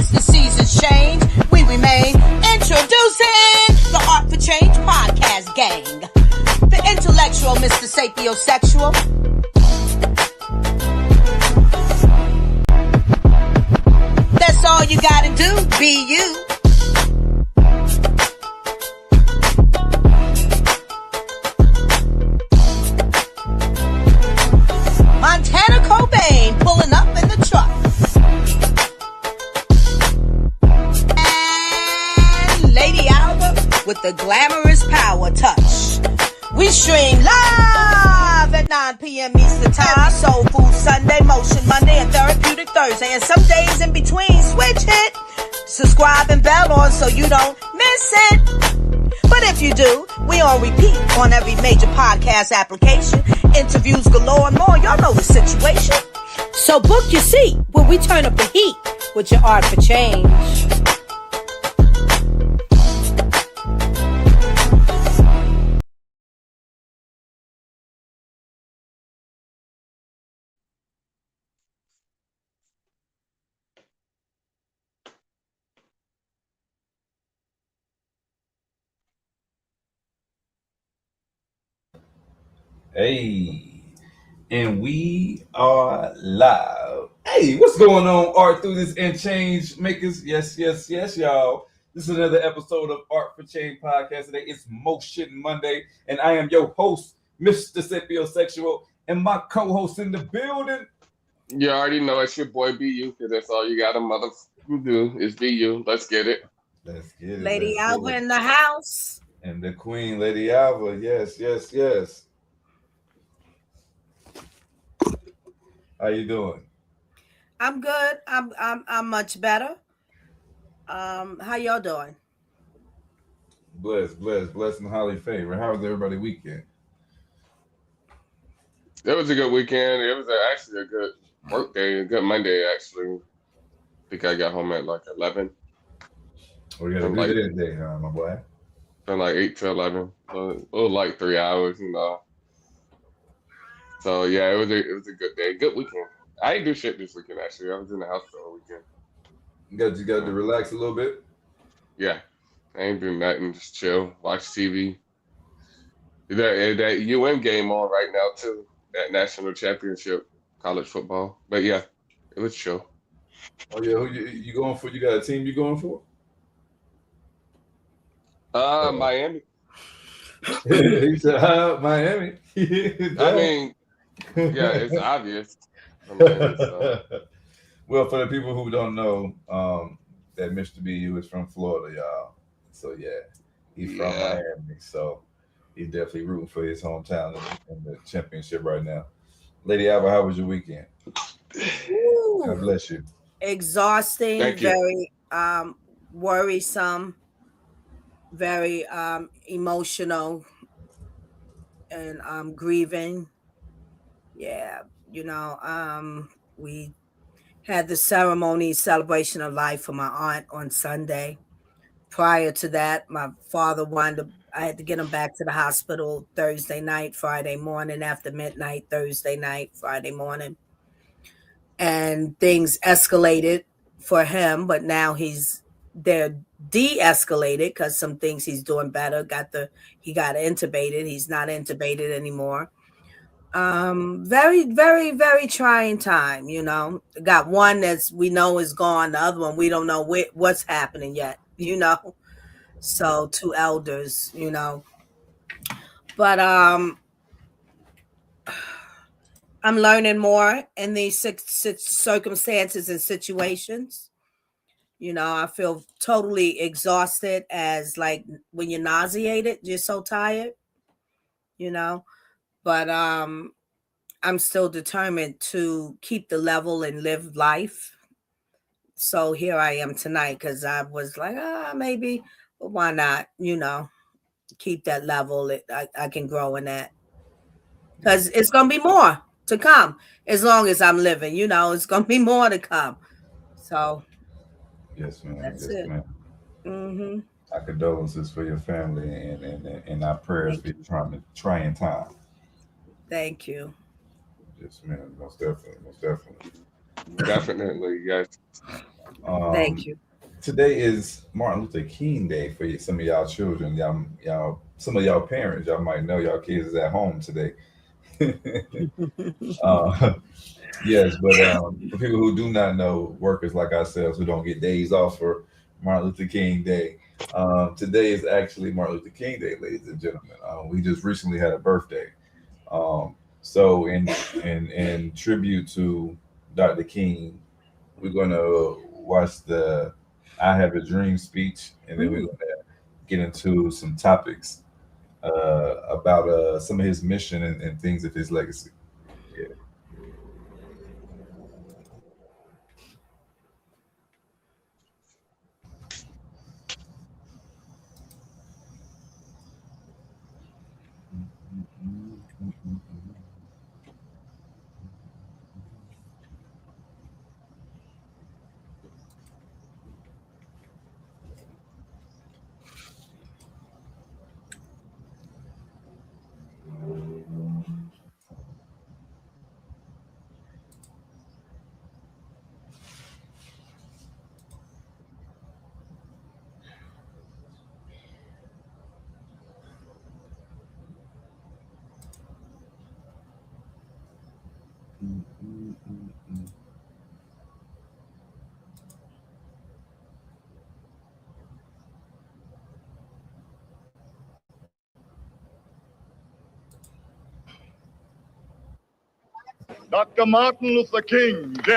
As the seasons change, we remain introducing the Art for Change podcast gang. The intellectual Mr. Sapiosexual. That's all you gotta do, be you. Montana Cobain pulling up in the truck. And Lady Alba with the glamorous power touch. We stream live at 9 p.m. Eastern Time. Soul Food Sunday, Motion Monday, and Therapeutic Thursday. And some days in between, switch it. Subscribe and bell on so you don't miss it. But if you do, we on repeat on every major podcast application. Interviews galore and more. Y'all know the situation. So book your seat when we turn up the heat with your Art for Change. Hey, and we are live. Hey, what's going on, Art Through This and Change Makers? Yes, y'all. This is another episode of Art for Change podcast. Today it's Motion Monday, and I am your host, Mr. Sapiosexual, and my co-host in the building. You already know it's your boy BU, because that's all you gotta motherfucking do is BU. Let's get it. Let's get it. Lady Alba in the house. And the Queen, Lady Alba. Yes. How you doing? I'm good. I'm much better. How y'all doing? Blessed and highly favored. How was everybody weekend? It was a good weekend. It was actually a good work day, a good Monday, actually. I think I got home at like 11. We got a good day, huh, my boy? From like 8 to 11. So it was like 3 hours, you know. So yeah, it was a good day, good weekend. I didn't do shit this weekend actually. I was in the house the whole weekend. You got to relax a little bit. Yeah, I ain't doing nothing. Just chill, watch TV. That UN game on right now too. That national championship college football. But yeah, it was chill. Oh yeah, who you going for? You got a team you going for? Miami. He said, Miami. I mean. Yeah, it's obvious. So. Well, for the people who don't know, that Mr. BU is from Florida, y'all. So yeah, he's from Miami. So he's definitely rooting for his hometown in the championship right now. Lady Alba, how was your weekend? Ooh. God bless you. Exhausting, very worrisome, very emotional, and grieving. Yeah, we had the celebration of life for my aunt on Sunday. Prior to that, my father I had to get him back to the hospital Thursday night, Friday morning, after midnight, Thursday night, Friday morning. And things escalated for him, but now they're de-escalated because some things he's doing better. He got intubated. He's not intubated anymore. Very, very, very trying time, Got one that's we know is gone. The other one, we don't know what's happening yet, So 2 elders, But I'm learning more in these circumstances and situations. I feel totally exhausted, as like when you're nauseated, you're so tired, But I'm still determined to keep the level and live life. So here I am tonight, because I was like, maybe, but why not, keep that level. I can grow in that. Because it's going to be more to come. As long as I'm living, it's going to be more to come. So. Yes, ma'am. That's it. Ma'am. Mm-hmm. Our condolences for your family and our prayers for your trying time. Thank you. Yes, ma'am. Most definitely. Definitely, yes. Thank you. Today is Martin Luther King Day for some of y'all children. Some of y'all parents, y'all might know y'all kids is at home today. uh, yes, but for people who do not know, workers like ourselves who don't get days off for Martin Luther King Day, today is actually Martin Luther King Day, ladies and gentlemen. We just recently had a birthday. So in tribute to Dr. King, we're gonna watch the "I Have a Dream" speech, and then we're gonna get into some topics about some of his mission and things of his legacy. Yeah. Dr. Martin Luther King, Jr.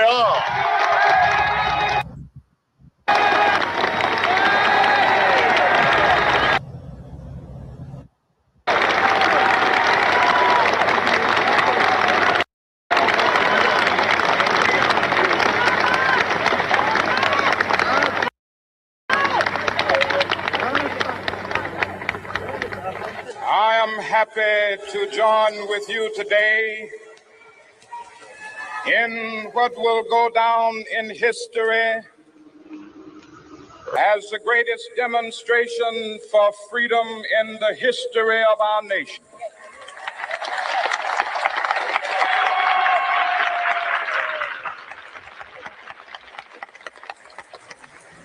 I am happy to join with you today in what will go down in history as the greatest demonstration for freedom in the history of our nation.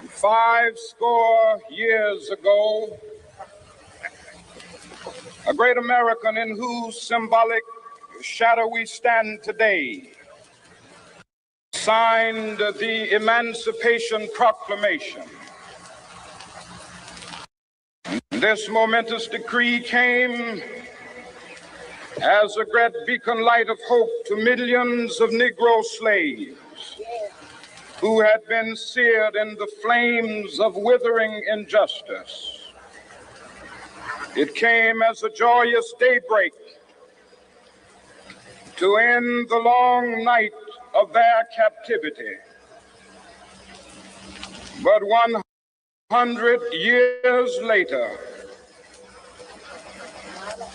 Five score years ago, a great American in whose symbolic shadow we stand today signed the Emancipation Proclamation. This momentous decree came as a great beacon light of hope to millions of Negro slaves who had been seared in the flames of withering injustice. It came as a joyous daybreak to end the long night of their captivity. But 100 years later,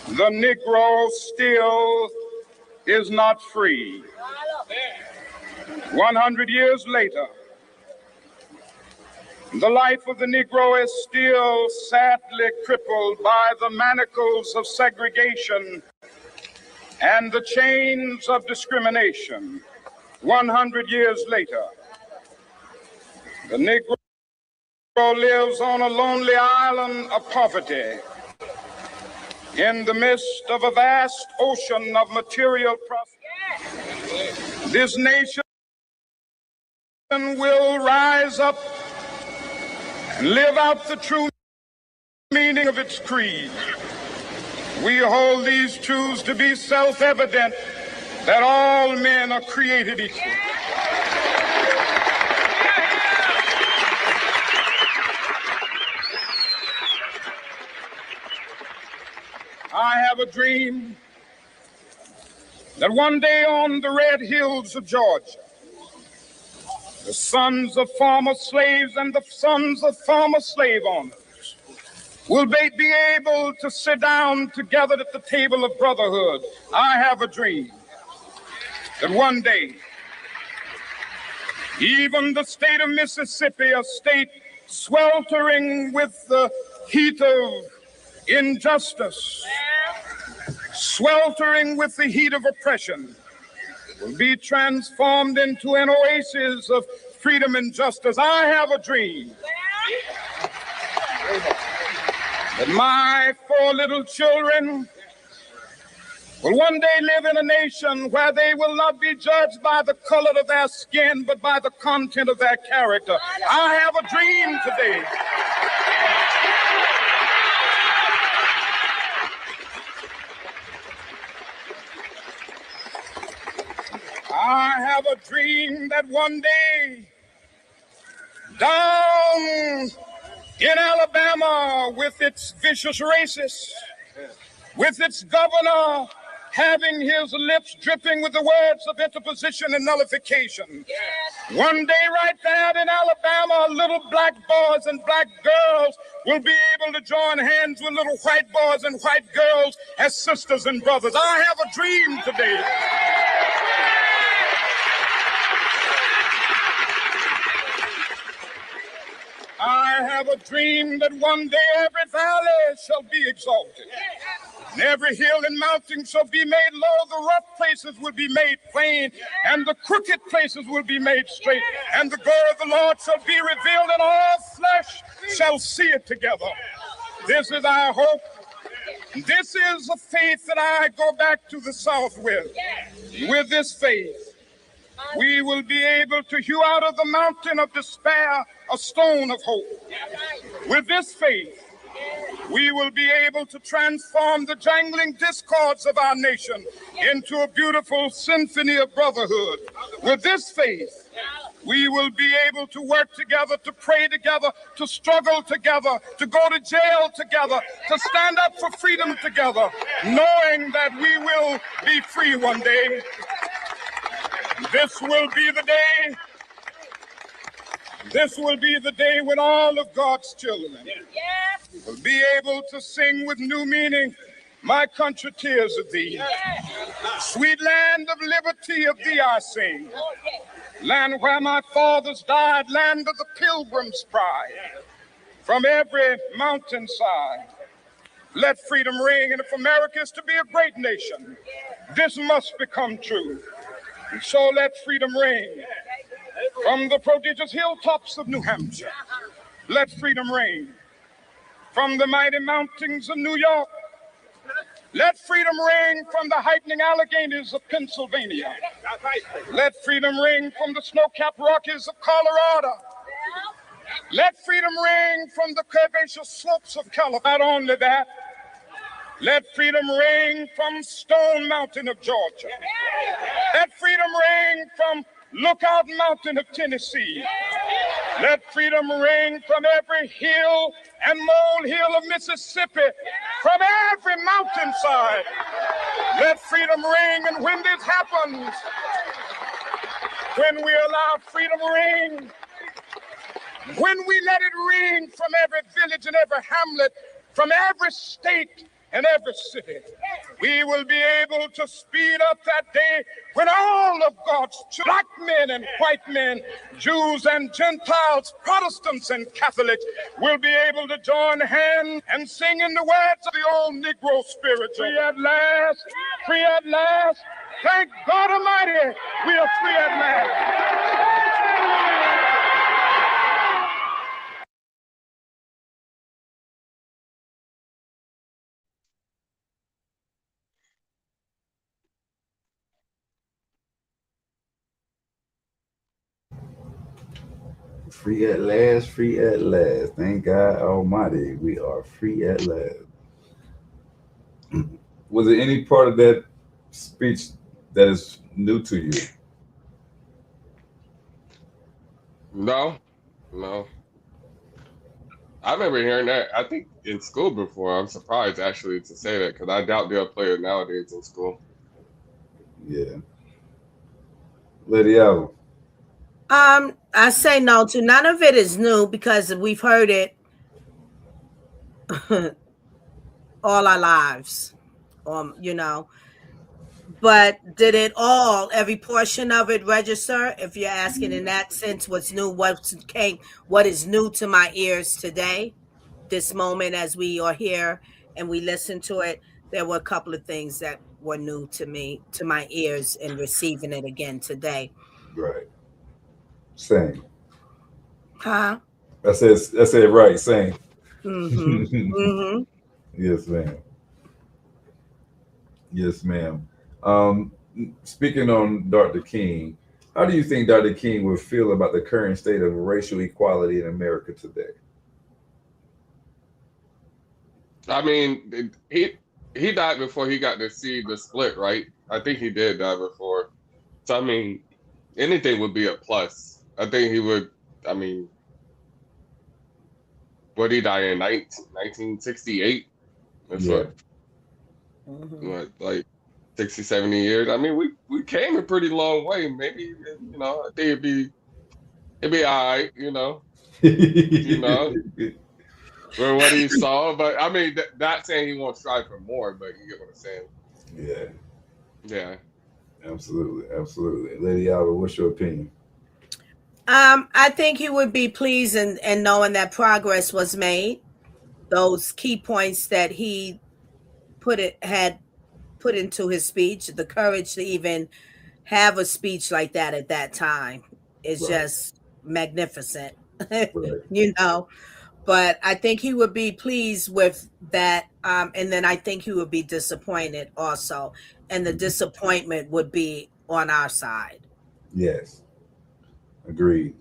the Negro still is not free. 100 years later, the life of the Negro is still sadly crippled by the manacles of segregation and the chains of discrimination. 100 years later, the Negro lives on a lonely island of poverty in the midst of a vast ocean of material prosperity. This nation will rise up and live out the true meaning of its creed. We hold these truths to be self-evident, that all men are created equal. I have a dream that one day on the red hills of Georgia, the sons of former slaves and the sons of former slave owners will be able to sit down together at the table of brotherhood. I have a dream that one day, even the state of Mississippi, a state sweltering with the heat of injustice, sweltering with the heat of oppression, will be transformed into an oasis of freedom and justice. I have a dream that my 4 little children will one day live in a nation where they will not be judged by the color of their skin, but by the content of their character. I have a dream today. I have a dream that one day down in Alabama, with its vicious racists, with its governor having his lips dripping with the words of interposition and nullification. One day right there in Alabama, little black boys and black girls will be able to join hands with little white boys and white girls as sisters and brothers. I have a dream today. I have a dream that one day every valley shall be exalted, and every hill and mountain shall be made low. The rough places will be made plain, and the crooked places will be made straight. And the glory of the Lord shall be revealed, and all flesh shall see it together. This is our hope. This is a faith that I go back to the South with. With this faith, we will be able to hew out of the mountain of despair a stone of hope. With this faith, we will be able to transform the jangling discords of our nation into a beautiful symphony of brotherhood. With this faith, we will be able to work together, to pray together, to struggle together, to go to jail together, to stand up for freedom together, knowing that we will be free one day. This will be the day. This will be the day when all of God's children will be able to sing with new meaning, my country, tears of thee. Sweet land of liberty, of thee I sing. Land where my fathers died, land of the pilgrim's pride. From every mountainside, let freedom ring. And if America is to be a great nation, this must become true. And so let freedom ring. From the prodigious hilltops of New Hampshire, let freedom ring. From the mighty mountains of New York, let freedom ring. From the heightening Alleghenies of Pennsylvania, let freedom ring. From the snow-capped Rockies of Colorado, let freedom ring. From the curvaceous slopes of California. Not only that, let freedom ring from Stone Mountain of Georgia. Let freedom ring from Lookout Mountain of Tennessee. Let freedom ring from every hill and molehill of Mississippi, from every mountainside. Let freedom ring, and when this happens, when we allow freedom ring, when we let it ring from every village and every hamlet, from every state and every city, we will be able to speed up that day when all of God's black men and white men, Jews and Gentiles, Protestants and Catholics, will be able to join hands and sing in the words of the old Negro spirit. Free at last, free at last. Thank God Almighty, we are free at last. Free at last, free at last. Thank God Almighty, we are free at last. Was there any part of that speech that is new to you? No. I remember hearing that, I think, in school before. I'm surprised, actually, to say that, because I doubt they'll play it nowadays in school. Yeah. Lady Allen. I say no to none of it is new because we've heard it all our lives, But did it all, every portion of it register? If you're asking in that sense, what's new, what is new to my ears today, this moment as we are here and we listen to it, there were a couple of things that were new to me, to my ears, in receiving it again today. Right. Same. Huh? I said right. Same. Mm-hmm. Mm-hmm. Yes, ma'am. Yes, ma'am. Speaking on Dr. King, how do you think Dr. King would feel about the current state of racial equality in America today? I mean, he died before he got to see the split, right? I think he did die before. So I mean, anything would be a plus. I think he would. I mean, what he died in 1968? That's Yeah. what, like 60, 70 years. I mean, we came a pretty long way. Maybe, you know, I think it'd be all right, you know, for what he saw. But I mean, not saying he won't strive for more, but you get what I'm saying. Yeah. Yeah. Absolutely. Absolutely. Lady Alba, what's your opinion? I think he would be pleased in knowing that progress was made. Those key points that he had put into his speech, the courage to even have a speech like that at that time is Right. just magnificent. Right. You know, but I think he would be pleased with that. And then I think he would be disappointed also. And the disappointment would be on our side. Yes. Agreed.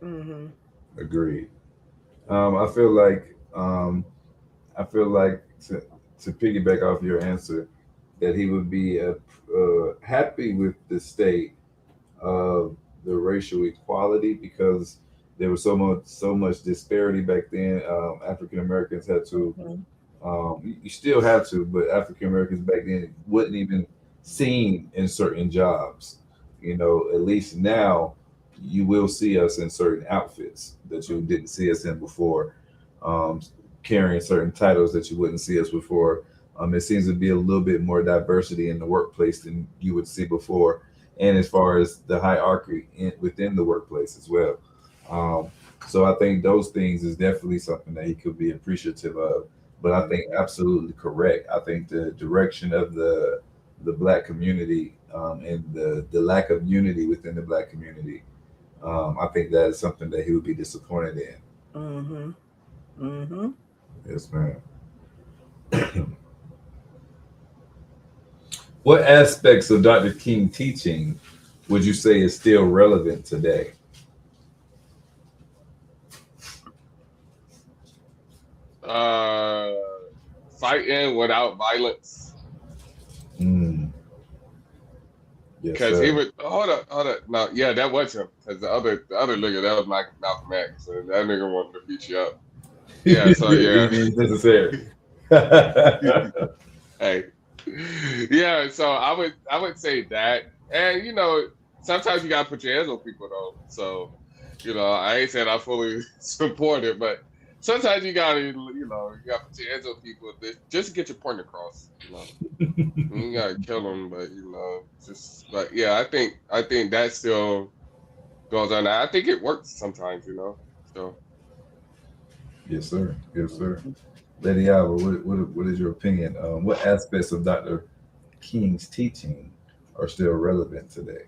Mm-hmm. Agreed. I feel like to piggyback off your answer, that he would be happy with the state of the racial equality, because there was so much disparity back then. African Americans had to, you still have to, but African Americans back then wasn't even seen in certain jobs. You know, at least now you will see us in certain outfits that you didn't see us in before, carrying certain titles that you wouldn't see us before. It seems to be a little bit more diversity in the workplace than you would see before, and as far as the hierarchy within the workplace as well. So I think those things is definitely something that he could be appreciative of. But I think absolutely correct. I think the direction of the Black community, and the lack of unity within the Black community, I think that is something that he would be disappointed in. Mm-hmm. Mm-hmm. Yes, ma'am. What aspects of Dr. King teaching would you say is still relevant today? Fighting without violence. Yes, Because sir. he would hold up. No, yeah, that was him. Because the other nigga, that was Malcolm X. So that nigga wanted to beat you up. Yeah, so yeah. It's necessary. Hey. Yeah, so I would say that. And you know, sometimes you gotta put your hands on people though. So, you know, I ain't saying I fully support it, but sometimes you gotta put your hands on people just to get your point across. You know, you gotta kill them, but you know, but yeah, I think that still goes on. I think it works sometimes, you know. So. Yes, sir. Yes, sir. Lady Alba, what is your opinion? What aspects of Dr. King's teaching are still relevant today?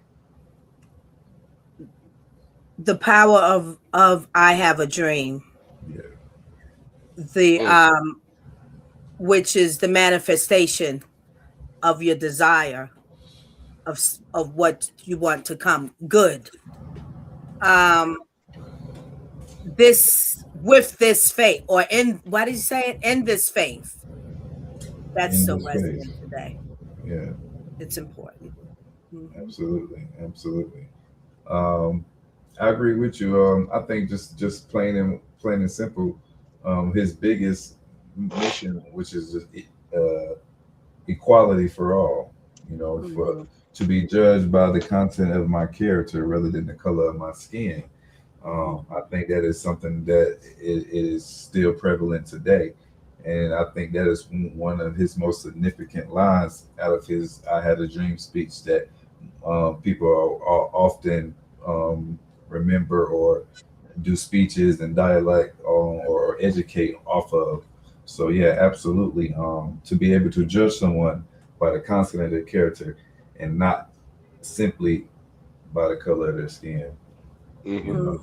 The power of I have a dream. Yeah. Which is the manifestation of your desire of what you want to come good. This faith, or in, what did you say it? In this faith. That's In so this resonant faith. today. Yeah. It's important. Mm-hmm. Absolutely. Absolutely. I agree with you. I think just plain and simple, his biggest mission, which is just equality for all. You know, to be judged by the content of my character rather than the color of my skin. I think that is something that it is still prevalent today, and I think that is one of his most significant lines out of his "I Had a Dream" speech that people are often remember or do speeches and dialect or educate off of. So yeah, absolutely. To be able to judge someone by the content of their character and not simply by the color of their skin. Mhm. You know,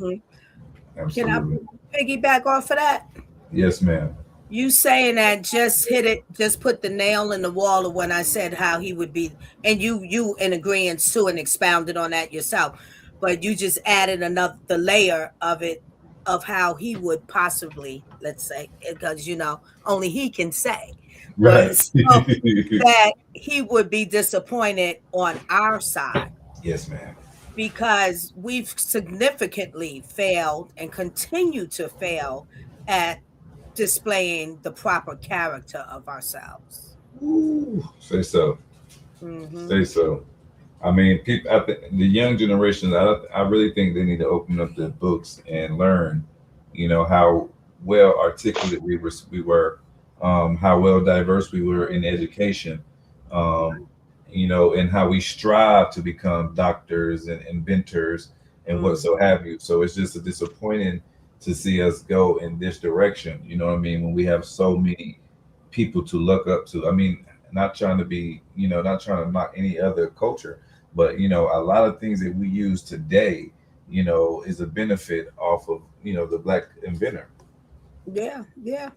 Can I absolutely. piggyback off of that? Yes, ma'am. You saying that just hit it, just put the nail in the wall of when I said how he would be, and you in agreement too, and expounded on that yourself. But you just added the layer of it of how he would possibly, let's say, because only he can say, but Right. so that he would be disappointed on our side Yes, ma'am. because we've significantly failed and continue to fail at displaying the proper character of ourselves. Ooh, say so. Mm-hmm. Say so. I mean, people, the young generation, I really think they need to open up their books and learn, how well articulate we were, how well diverse we were in education, and how we strive to become doctors and inventors and what so have you. So it's just disappointing to see us go in this direction. You know what I mean? When we have so many people to look up to. I mean, not trying to be, not trying to knock any other culture, but a lot of things that we use today, is a benefit off of, the black inventor. Yeah. You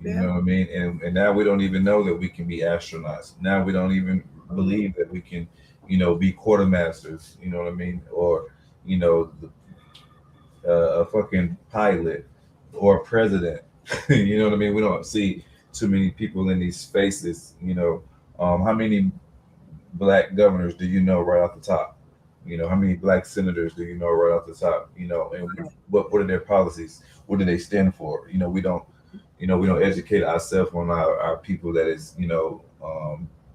know what I mean? And now we don't even know that we can be astronauts. Now we don't even believe that we can, be quartermasters. You know what I mean? Or a fucking pilot or a president. You know what I mean? We don't see too many people in these spaces. How many black governors do you know right off the top? How many black senators do you know right off the top? And what are their policies? What do they stand for? We don't educate ourselves on our people that is,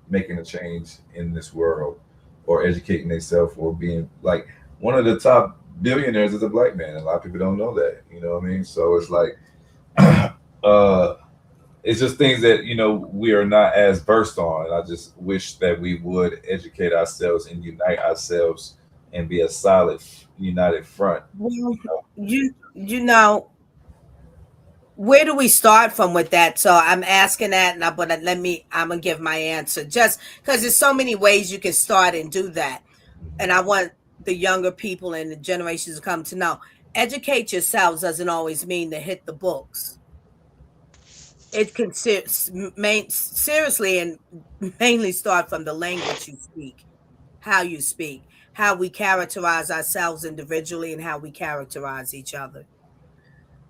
making a change in this world, or educating themselves, or being like one of the top billionaires is a black man. A lot of people don't know that. You know what I mean? So it's like, it's just things that we are not as versed on. And I just wish that we would educate ourselves and unite ourselves and be a solid, united front. Well, where do we start from with that? So I'm asking that, and I'm gonna give my answer, just because there's so many ways you can start and do that. And I want the younger people and the generations to come to know, educate yourselves doesn't always mean to hit the books. It can seriously and mainly start from the language you speak, how you speak, how we characterize ourselves individually, and how we characterize each other.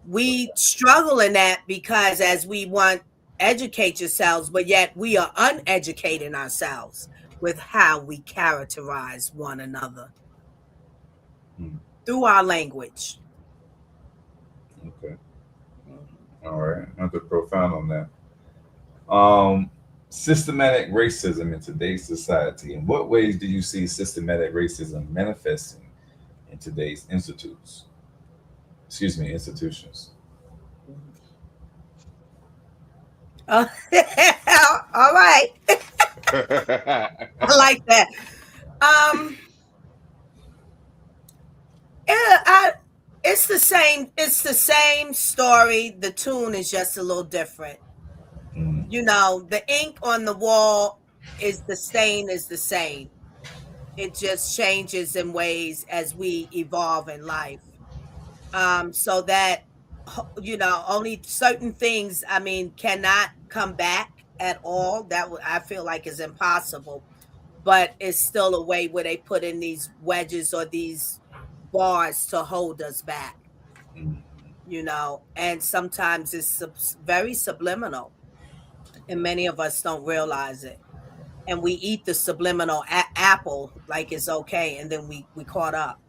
We struggle in that because as we want educate yourselves, but yet we are uneducating ourselves with how we characterize one another through our language. Okay. All right. Another profound on that. Systematic racism in today's society. In what ways do you see systematic racism manifesting in today's institutions? All right. I like that. It's the same. It's the same story. The tune is just a little different. The ink on the wall is the stain is the same. It just changes in ways as we evolve in life. So that only certain things, cannot come back at all. That I feel like is impossible. But it's still a way where they put in these wedges or these bars to hold us back. And sometimes it's very subliminal, and many of us don't realize it. And we eat the subliminal apple like it's okay, and then we caught up.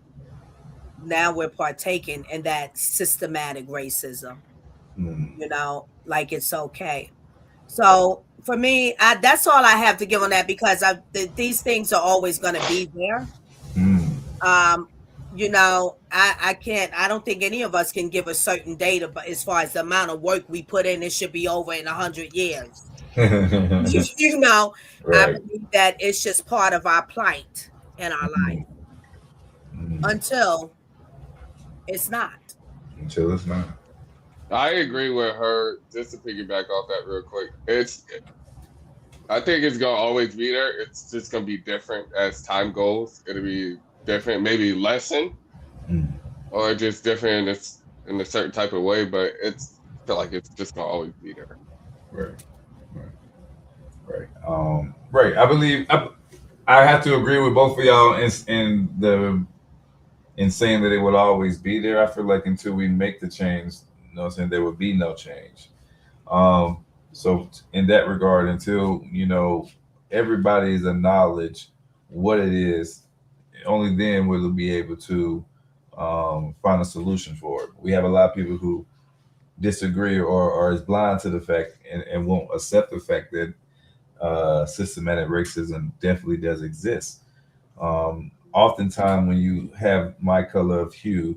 Now we're partaking in that systematic racism, like it's okay. So for me, that's all I have to give on that, because these things are always going to be there. I don't think any of us can give a certain date, but as far as the amount of work we put in, it should be over in 100 years. Right. I believe that it's just part of our plight in our life until it's not. Until it's not. I agree with her. Just to piggyback off that real quick, I think it's gonna always be there. It's just gonna be different as time goes. It'll be different, maybe lessen, Mm. or just different in a certain type of way. But I feel like it's just gonna always be there. Right, right, right. I believe I have to agree with both of y'all in saying that it would always be there. I feel like until we make the change, you know what I'm saying, there would be no change. So in that regard, until everybody's acknowledge what it is, only then will we be able to find a solution for it. We have a lot of people who disagree or is blind to the fact and won't accept the fact that systematic racism definitely does exist. Oftentimes, when you have my color of hue,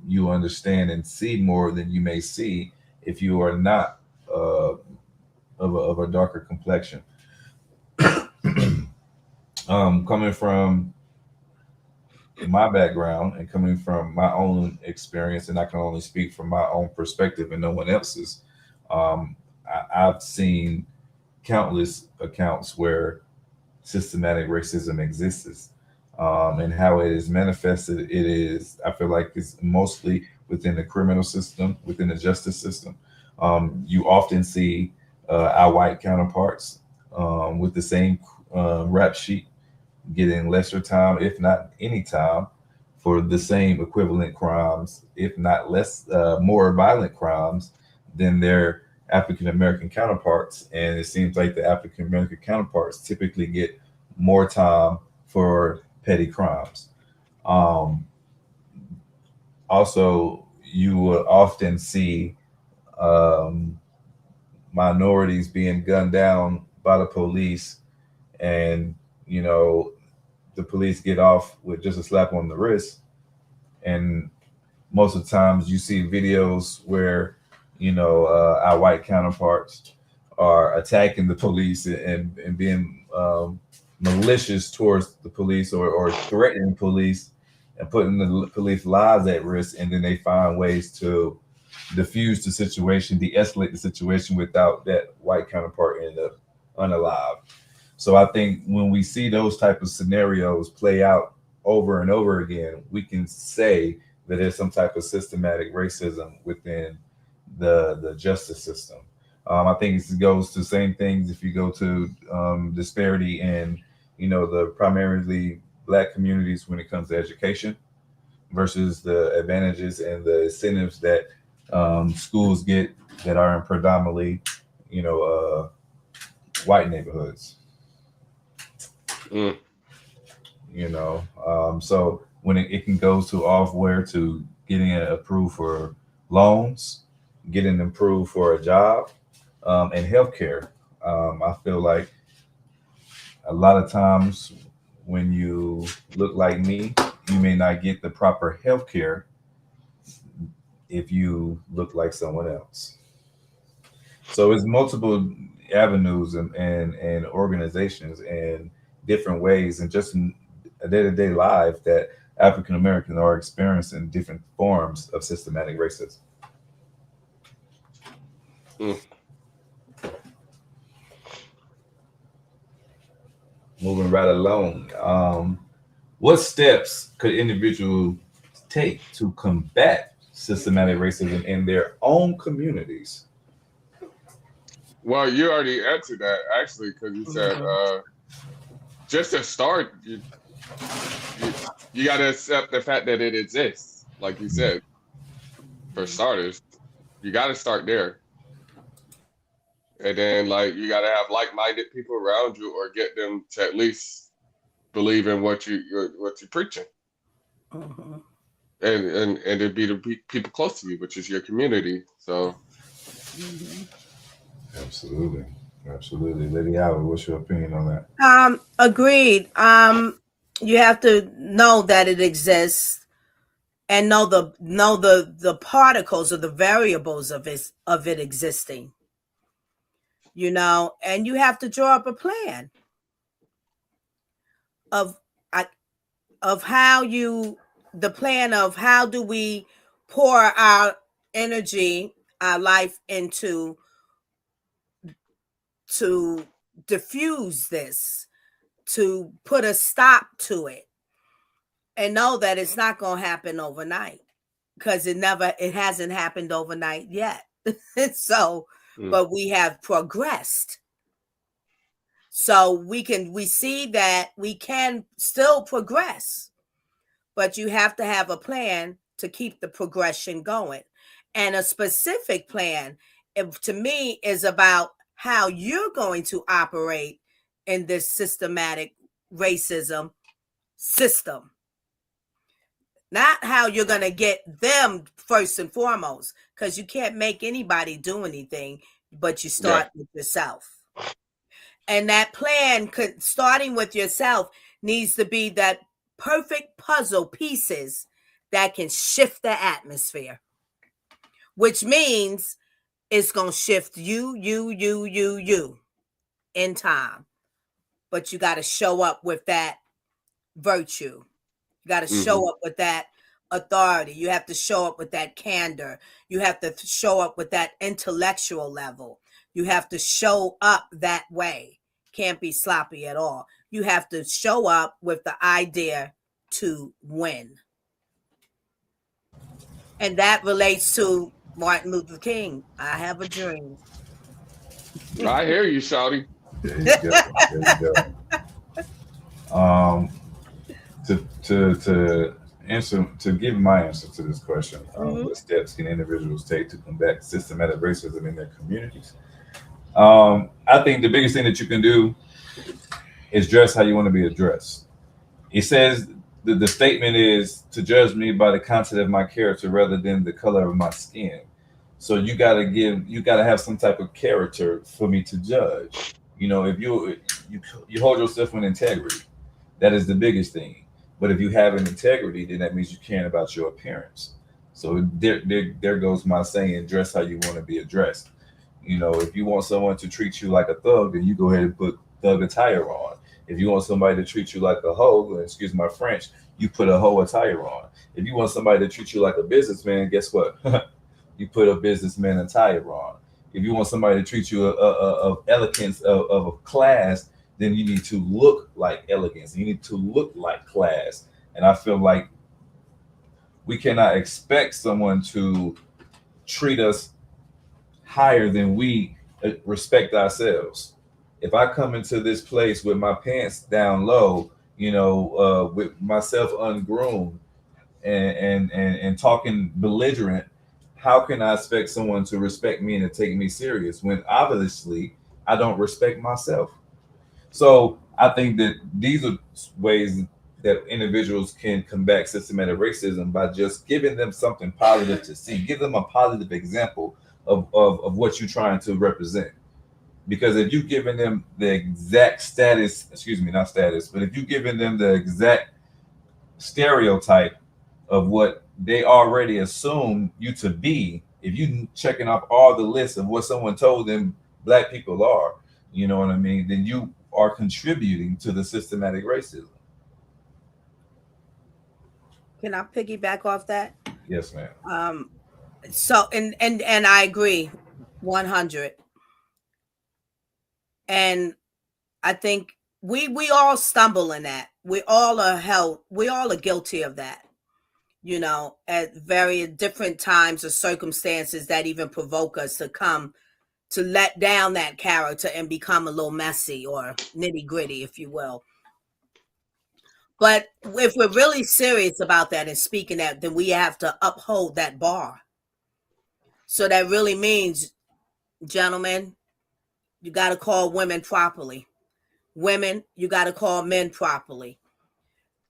you understand and see more than you may see if you are not of a darker complexion. Coming from my background and coming from my own experience, and I can only speak from my own perspective and no one else's. I've seen countless accounts where systematic racism exists, and how it is manifested. It is, I feel like, it's mostly within the criminal system, within the justice system. You often see our white counterparts with the same rap sheet getting lesser time, if not any time, for the same equivalent crimes, if not less, more violent crimes than their African American counterparts. And it seems like the African American counterparts typically get more time for petty crimes. Also, you will often see minorities being gunned down by the police, and the police get off with just a slap on the wrist. And most of the times you see videos where our white counterparts are attacking the police and being malicious towards the police, or threatening police and putting the police lives at risk, and then they find ways to diffuse the situation, de-escalate the situation without that white counterpart ending up unalive. So I think when we see those type of scenarios play out over and over again, we can say that there's some type of systematic racism within the justice system. I think it goes to the same things if you go to disparity in the primarily Black communities when it comes to education versus the advantages and the incentives that schools get that are in predominantly white neighborhoods. So when it can go to where to getting approved for loans, getting approved for a job, and healthcare. I feel like a lot of times when you look like me, you may not get the proper healthcare if you look like someone else. So it's multiple avenues and organizations and different ways, and just in a day-to-day life that African Americans are experiencing different forms of systematic racism. Moving right along, what steps could individuals take to combat systematic racism in their own communities? Well, you already answered that actually, because you said just to start, you got to accept the fact that it exists. Like you said, for starters, you got to start there, and then you got to have like-minded people around you, or get them to at least believe in what you're preaching, and it'd be the people close to you, which is your community. So. Absolutely. Lady Howard, what's your opinion on that? Agreed. You have to know that it exists and know the particles or the variables of it existing. And you have to draw up a plan of how do we pour our energy, our life into diffuse this, to put a stop to it, and know that it's not going to happen overnight, because it hasn't happened overnight yet. So, but we have progressed. So we see that we can still progress, but you have to have a plan to keep the progression going. And a specific plan, to me, is about how you're going to operate in this systematic racism system. Not how you're going to get them first and foremost, because you can't make anybody do anything, but you start with yourself. And that plan, starting with yourself, needs to be that perfect puzzle pieces that can shift the atmosphere, which means it's going to shift you in time. But you got to show up with that virtue. You got to show up with that authority. You have to show up with that candor. You have to show up with that intellectual level. You have to show up that way. Can't be sloppy at all. You have to show up with the idea to win. And that relates to Martin Luther King. I have a dream. I hear you, Shawty. There you go. To give my answer to this question, what steps can individuals take to combat systematic racism in their communities? I think the biggest thing that you can do is dress how you want to be addressed. It says the statement is to judge me by the content of my character rather than the color of my skin. So you gotta have some type of character for me to judge. You know, if you hold yourself with integrity, that is the biggest thing. But if you have an integrity, then that means you care about your appearance. So there goes my saying, dress how you want to be addressed. You know, if you want someone to treat you like a thug, then you go ahead and put thug attire on. If you want somebody to treat you like a hoe, excuse my French, you put a hoe attire on. If you want somebody to treat you like a businessman, guess what? You put a businessman attire on. If you want somebody to treat you of elegance, of a class, then you need to look like elegance. You need to look like class. And I feel like we cannot expect someone to treat us higher than we respect ourselves. If I come into this place with my pants down low, you know, with myself ungroomed and talking belligerent, how can I expect someone to respect me and to take me serious when obviously I don't respect myself? So I think that these are ways that individuals can combat systematic racism by just giving them something positive to see. Give them a positive example of what you're trying to represent. Because if you've given them the exact status, not status, but if you've given them the exact stereotype of what they already assume you to be, if you checking off all the lists of what someone told them Black people are, you know what I mean, then you are contributing to the systematic racism. Can I piggyback off that? Yes, ma'am. So and I agree 100. And I think we all stumble in that. We all are guilty of that. You know, at very different times or circumstances that even provoke us to come to let down that character and become a little messy or nitty gritty, if you will. But if we're really serious about that and speaking that, then we have to uphold that bar. So that really means, gentlemen, you got to call women properly. Women, you got to call men properly.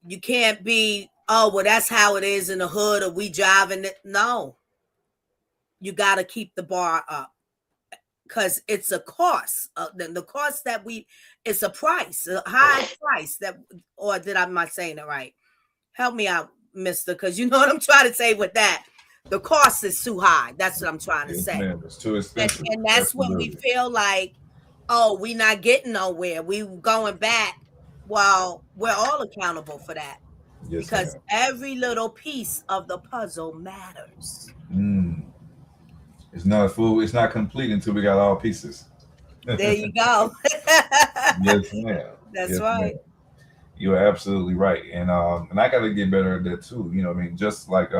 You can't be, oh, well, that's how it is in the hood, or we driving it. No. You got to keep the bar up. Because it's a cost. The cost that it's a price, a high price that, or am I saying it right? Help me out, mister, because you know what I'm trying to say with that. The cost is too high. That's what I'm trying to say. Man, it's too expensive. And that's when we feel like, oh, we not getting nowhere. We going back. Well, we're all accountable for that. Yes, because every little piece of the puzzle matters. It's not full. It's not complete until we got all pieces. There you go. Yes, ma'am. That's Yes, ma'am. right. You are absolutely right, and I got to get better at that too. You know, what I mean, just like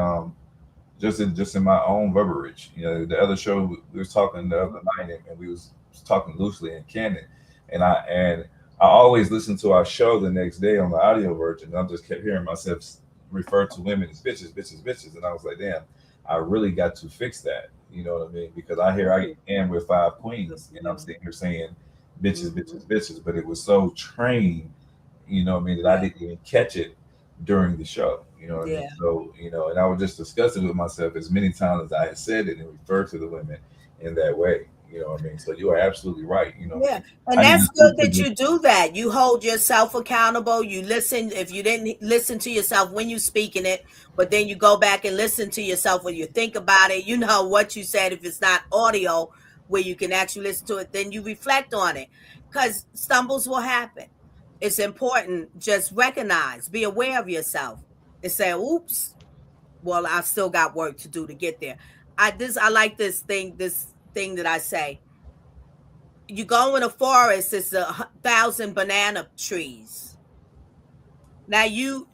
just in my own verbiage. You know, the other show we was talking the other night, and we was talking loosely and candid, and I always listen to our show the next day on the audio version. And I just kept hearing myself refer to women as bitches, bitches, bitches, and I was like, damn, I really got to fix that. You know what I mean? Because I am with five queens, and I'm sitting here saying bitches, bitches, bitches, but it was so trained, you know what I mean, that I didn't even catch it during the show. You know what I mean? Yeah. So, and I would just discuss it with myself as many times as I had said it and referred to the women in that way. You know what I mean? So you are absolutely right. You know, Yeah. And I need that's to good switch that you do that. You hold yourself accountable. You listen. If you didn't listen to yourself when you speaking it, but then you go back and listen to yourself when you think about it, you know what you said. If it's not audio where you can actually listen to it, then you reflect on it, because stumbles will happen. It's important. Just recognize, be aware of yourself and say, oops, well, I still got work to do to get there. I like this thing that I say. You go in a forest, it's 1,000 banana trees. Now you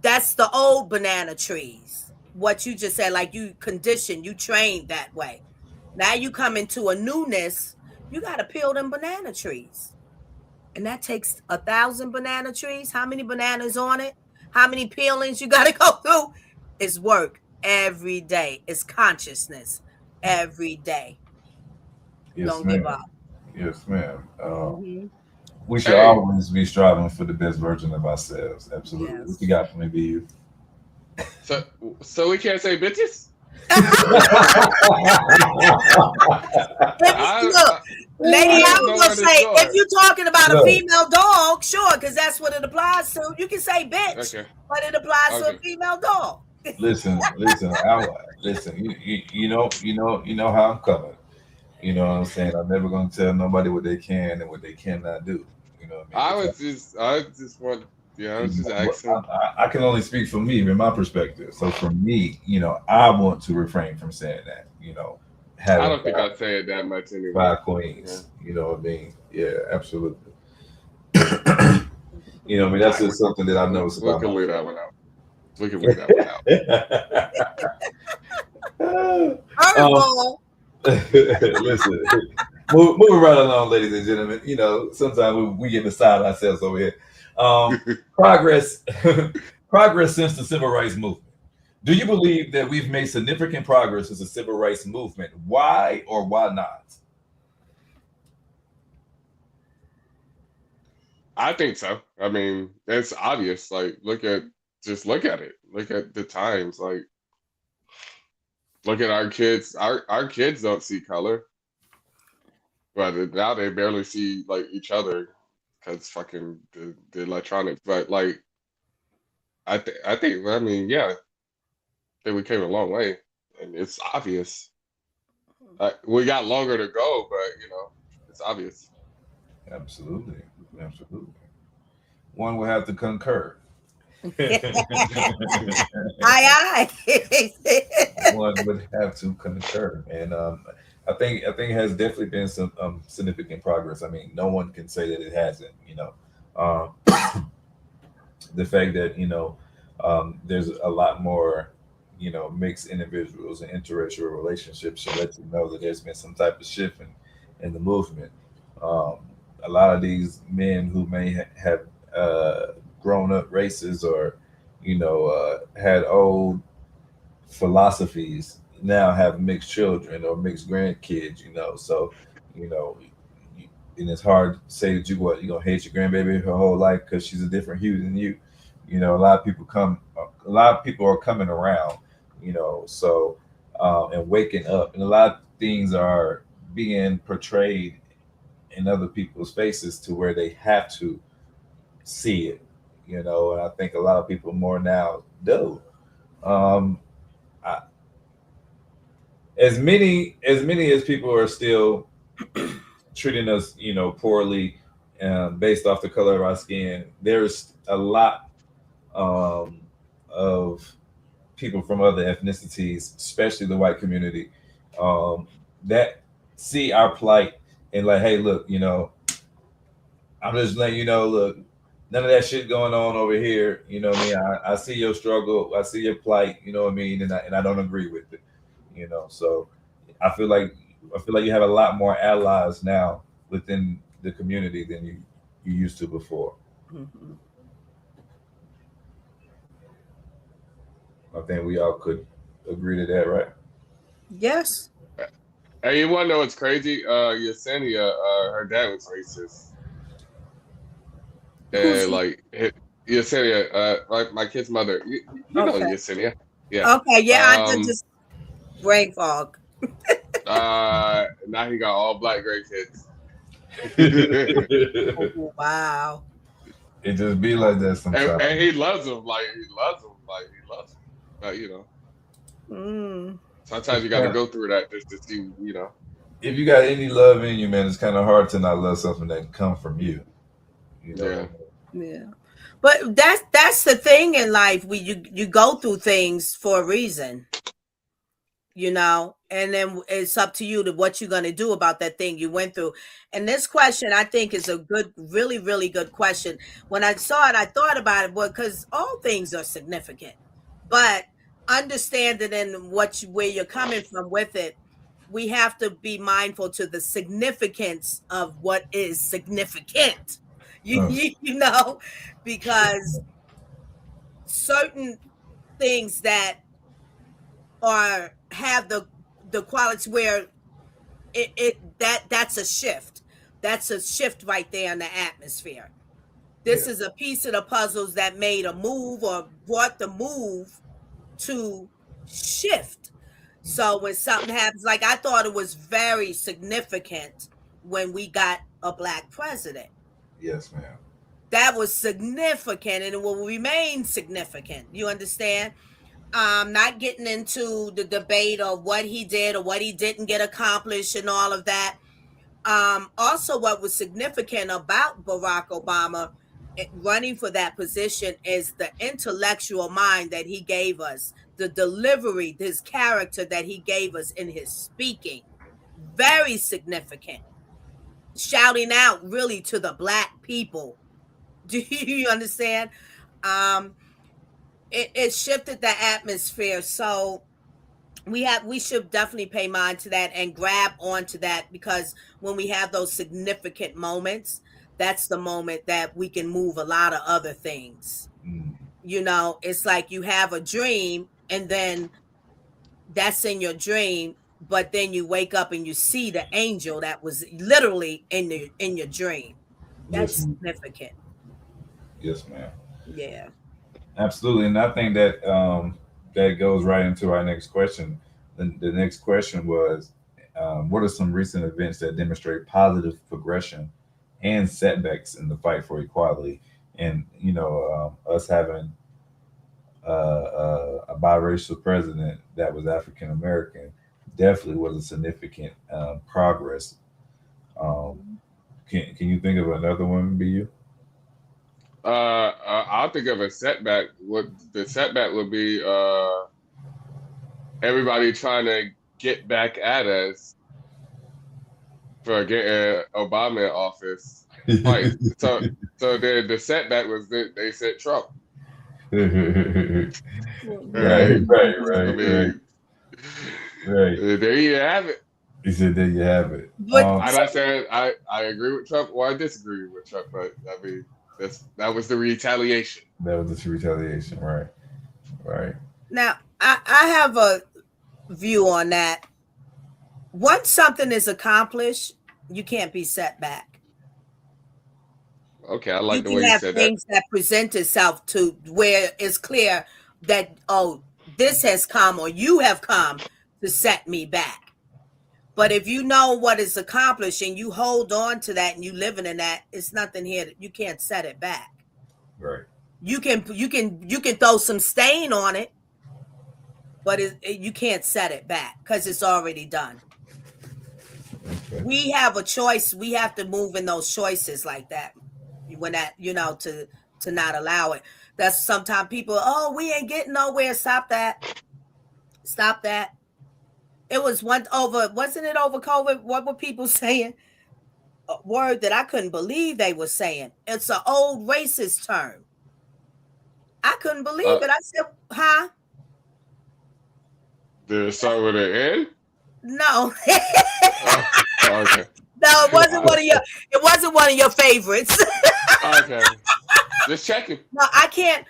that's the old banana trees. What you just said, like you conditioned, you trained that way. Now you come into a newness, you got to peel them banana trees. And that takes 1,000 banana trees. How many bananas on it? How many peelings you got to go through? It's work every day. It's consciousness every day. yes, Don't give ma'am. up. Yes, ma'am. Hmm. We should Hey, always be striving for the best version of ourselves. Absolutely. What you Yes. got for me, BU? so so we can't say bitches. Look, I lady, I I don't was know gonna where to say, if start. you're talking about a Look, female dog, sure, because that's what it applies to. You can say bitch, Okay, but it applies to a okay. female dog. listen. Listen. You know how I'm coming. You know what I'm saying? I'm never gonna tell nobody what they can and what they cannot do. You know what I mean? Because I just want, yeah, I you was just know, asking. I can only speak for me in my perspective. So for me, I want to refrain from saying that. I Having don't think I say it that much anyway. five Yeah. queens. You know what I mean? Yeah, absolutely. I mean, All that's right, just something that I we, noticed we about can leave that myself. one out. We can leave that one out. um, Herbal. listen, moving right along, ladies and gentlemen. Sometimes we get beside ourselves over here. Progress, progress since the civil rights movement. Do you believe that we've made significant progress since the civil rights movement? Why or why not? I think so. I mean, it's obvious. Like, just look at it. Look at the times. Like, look at our kids. Our kids don't see color, but now they barely see like each other because fucking the electronics. But like, I mean, yeah, I think we came a long way, and it's obvious. We got longer to go, but it's obvious. Absolutely, absolutely. One will have to concur. Aye, aye. One would have to concur, and I think it has definitely been some significant progress. I mean, no one can say that it hasn't. The fact that there's a lot more mixed individuals and interracial relationships should let you know that there's been some type of shift in the movement. Um, a lot of these men who may have grown up racist or had old philosophies now have mixed children or mixed grandkids. So you know and it's hard to say that you gonna hate your grandbaby her whole life because she's a different hue than you. A lot of people are coming around. So and waking up, and a lot of things are being portrayed in other people's faces to where they have to see it. And I think a lot of people more now do. Um, I, as many as people are still treating us, poorly, based off the color of our skin. There's a lot um, of people from other ethnicities, especially the white community, that see our plight and like, hey, look, I'm just letting you know, look, none of that shit going on over here. You know what I mean? I see your struggle, I see your plight. You know what I mean? And I don't agree with it. So I feel like you have a lot more allies now within the community than you used to before. Mm-hmm. I think we all could agree to that, right? Yes. Hey, you want to know what's crazy? Yesenia, her dad was racist. And like Yesenia, my kid's mother, you know Okay. Yesenia. Yeah. Okay, yeah, I did just brain fog. Now he got all black great kids. Oh, wow. It just be like that sometimes. And he loves them. He loves them. Sometimes you got to go through that just to see, If you got any love in you, man, it's kind of hard to not love something that come from you. Yeah. But that's the thing in life. You go through things for a reason, and then it's up to you to what you're going to do about that thing you went through. And this question, I think, is a good, really, really good question. When I saw it, I thought about it, because all things are significant, but understanding in where you're coming from with it, we have to be mindful to the significance of what is significant. Because certain things that have the quality where that's a shift. That's a shift right there in the atmosphere. This is a piece of the puzzles that made a move or brought the move to shift. So when something happens, like I thought it was very significant when we got a black president. Yes, ma'am. That was significant, and it will remain significant. You understand? Not getting into the debate of what he did or what he didn't get accomplished and all of that. Also, what was significant about Barack Obama running for that position is the intellectual mind that he gave us, the delivery, his character that he gave us in his speaking. Very significant. Shouting out really to the black people. Do you understand? It shifted the atmosphere. So we should definitely pay mind to that and grab onto that, because when we have those significant moments, that's the moment that we can move a lot of other things. It's like you have a dream, and then that's in your dream, but then you wake up and you see the angel that was literally in your dream. That's significant. Yes, ma'am. Yeah. Absolutely. And I think that that goes right into our next question. The next question was, what are some recent events that demonstrate positive progression and setbacks in the fight for equality? And, us having a biracial president that was African American definitely was a significant progress. Can you think of another one, BU? I'll think of a setback. What the setback would be, everybody trying to get back at us for getting Obama in office. Right. So the setback was that they said Trump. Right. There you have it. He said, "There you have it." But I'm not saying I agree with Trump or I disagree with Trump, but I mean that was the retaliation. That was the retaliation, right? Right. Now I have a view on that. Once something is accomplished, you can't be set back. Okay, I like the way you said that. Things that present itself to where it's clear that, oh, this has come or you have come to set me back. But if you know what is accomplished and you hold on to that and you living in that, it's nothing here. You can't set it back. Right. You can throw some stain on it, but you can't set it back because it's already done. Okay. We have a choice. We have to move in those choices like that. When that, to not allow it. That's sometimes people, oh, we ain't getting nowhere. Stop that. It was wasn't it over COVID? What were people saying? word that I couldn't believe they were saying. It's an old racist term. I couldn't believe it. I said, huh? Did it start with an N? No. Okay. No, it wasn't one of your favorites. Okay. Just checking. No, I can't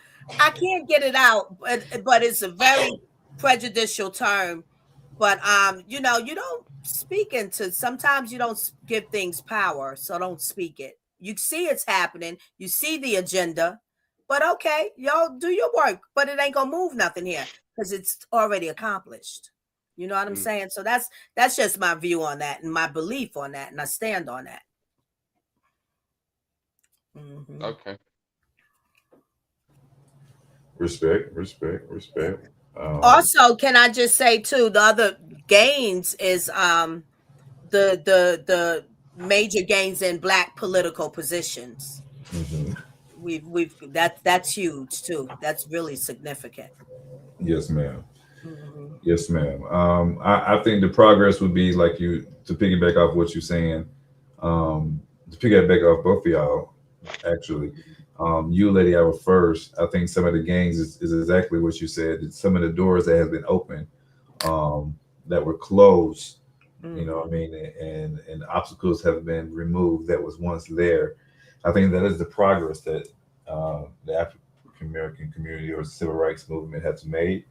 get it out, but it's a very prejudicial term. But you don't speak into, sometimes you don't give things power, so don't speak it. You see it's happening, you see the agenda, but okay, y'all do your work, but it ain't gonna move nothing here because it's already accomplished. You know what I'm saying? So that's just my view on that and my belief on that, and I stand on that. Mm-hmm. Okay. Respect. Also, can I just say too, the other gains is the major gains in Black political positions. Mm-hmm. That's huge too. That's really significant. Yes, ma'am. Mm-hmm. Yes, ma'am. I think the progress would be like to piggyback off what you're saying, to piggyback off both of y'all, actually. You, Lady Hour, first. I think some of the gains is exactly what you said. Some of the doors that have been opened, that were closed, you know what I mean, and obstacles have been removed that was once there. I think that is the progress that the African American community or the civil rights movement has made.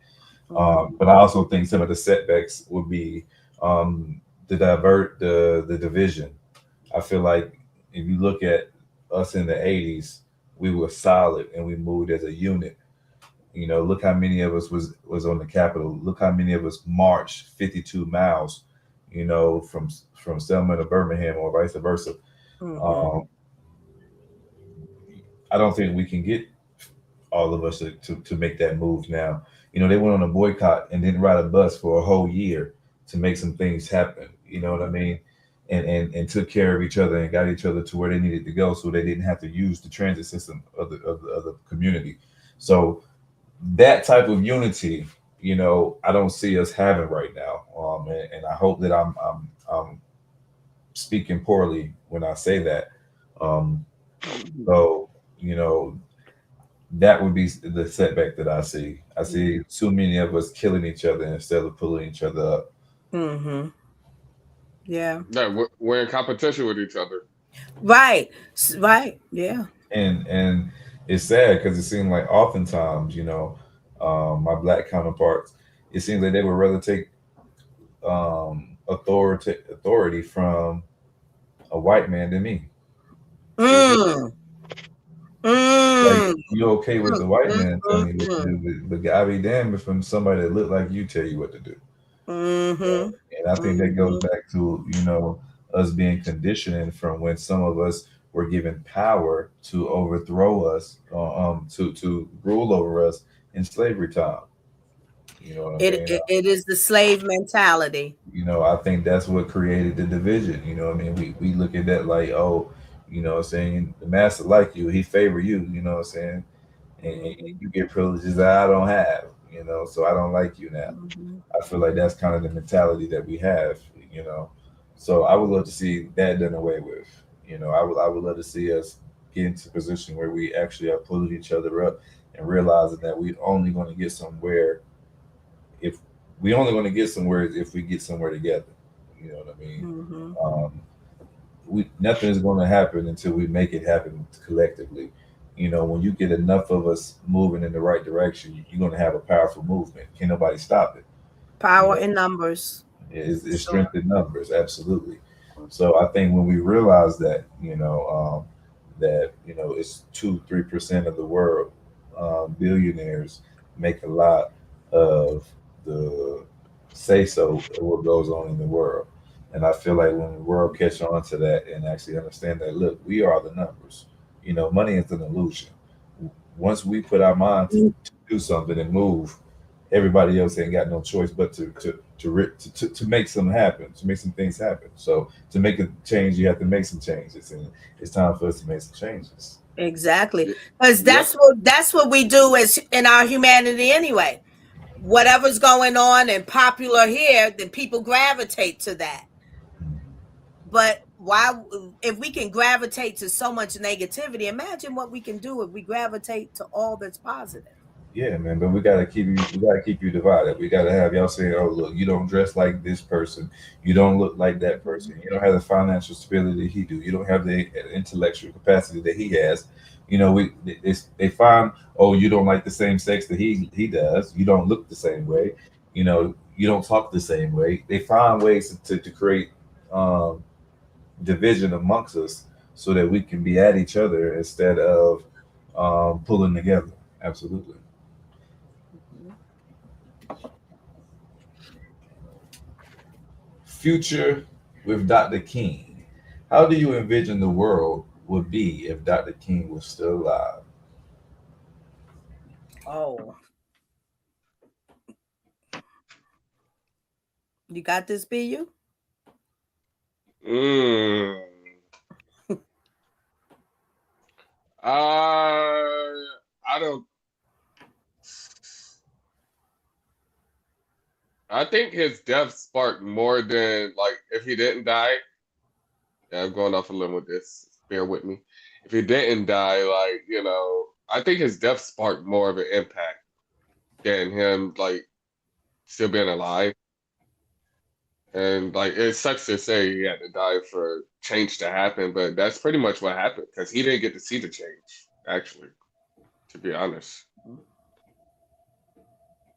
But I also think some of the setbacks would be to divert the division. I feel like if you look at us in the 80s, we were solid and we moved as a unit. You know, look how many of us was on the Capitol. Look how many of us marched 52 miles, you know, from Selma to Birmingham or vice versa. I don't think we can get all of us to make that move now. You know, they went on a boycott and didn't ride a bus for a whole year to make some things happen. You know what I mean? And took care of each other and got each other to where they needed to go, so they didn't have to use the transit system of the community. So that type of unity, you know, I don't see us having right now. And I hope that I'm speaking poorly when I say that. So, you know, that would be the setback that I see. I see too many of us killing each other instead of pulling each other up. Mm-hmm. Yeah. No, we're in competition with each other. Right. Yeah. And it's sad because it seems like oftentimes, you know, my Black counterparts, it seems like they would rather take authority from a white man than me. Like, you okay with the white man telling you what to do, but I be damned if I'm somebody that look like you tell you what to do. And I think that goes back to, you know, us being conditioning from when some of us were given power to overthrow us, to rule over us in slavery time. You know what I mean? It is the slave mentality. You know, I think that's what created the division. You know what I mean? We look at that like, oh, you know what I'm saying? The master like you, he favor you, you know what I'm saying? And you get privileges that I don't have, you know, so I don't like you now. I feel like that's kind of the mentality that we have, you know. So I would love to see that done away with. You know, I would love to see us get into a position where we actually are pulling each other up and realizing that we're only going to get somewhere if we get somewhere together. You know what I mean? Nothing is going to happen until we make it happen collectively. You know, when you get enough of us moving in the right direction, you're going to have a powerful movement. Can't nobody stop it. Power in numbers. It's strength in numbers, absolutely. So I think when we realize that, you know, it's 2-3% of the world, billionaires make a lot of the say so of what goes on in the world. And I feel like when the world catch on to that and actually understand that, look, we are the numbers. You know, money is an illusion. Once we put our mind to do something and move, everybody else ain't got no choice but to make some happen, to make some things happen. So to make a change, you have to make some changes, and it's time for us to make some changes. Exactly, because that's what we do as in our humanity anyway. Whatever's going on and popular here, then people gravitate to that. But why, if we can gravitate to so much negativity, imagine what we can do if we gravitate to all that's positive. Yeah, man, but we gotta keep you. We gotta keep you divided. We gotta have y'all saying, "Oh, look, you don't dress like this person. You don't look like that person. You don't have the financial stability he do. You don't have the intellectual capacity that he has." You know, they find, "Oh, you don't like the same sex that he does. You don't look the same way. You know, you don't talk the same way." They find ways to create um, division amongst us so that we can be at each other instead of pulling together. Absolutely. Future with Dr. King. How do you envision the world would be if Dr. King was still alive? Oh, you got this, BU? I don't. I think his death sparked more than like if he didn't die. Yeah, I'm going off a limb with this. Bear with me. If he didn't die, like I think his death sparked more of an impact than him like still being alive. And like it sucks to say he had to die for change to happen, but that's pretty much what happened because he didn't get to see the change, actually, to be honest.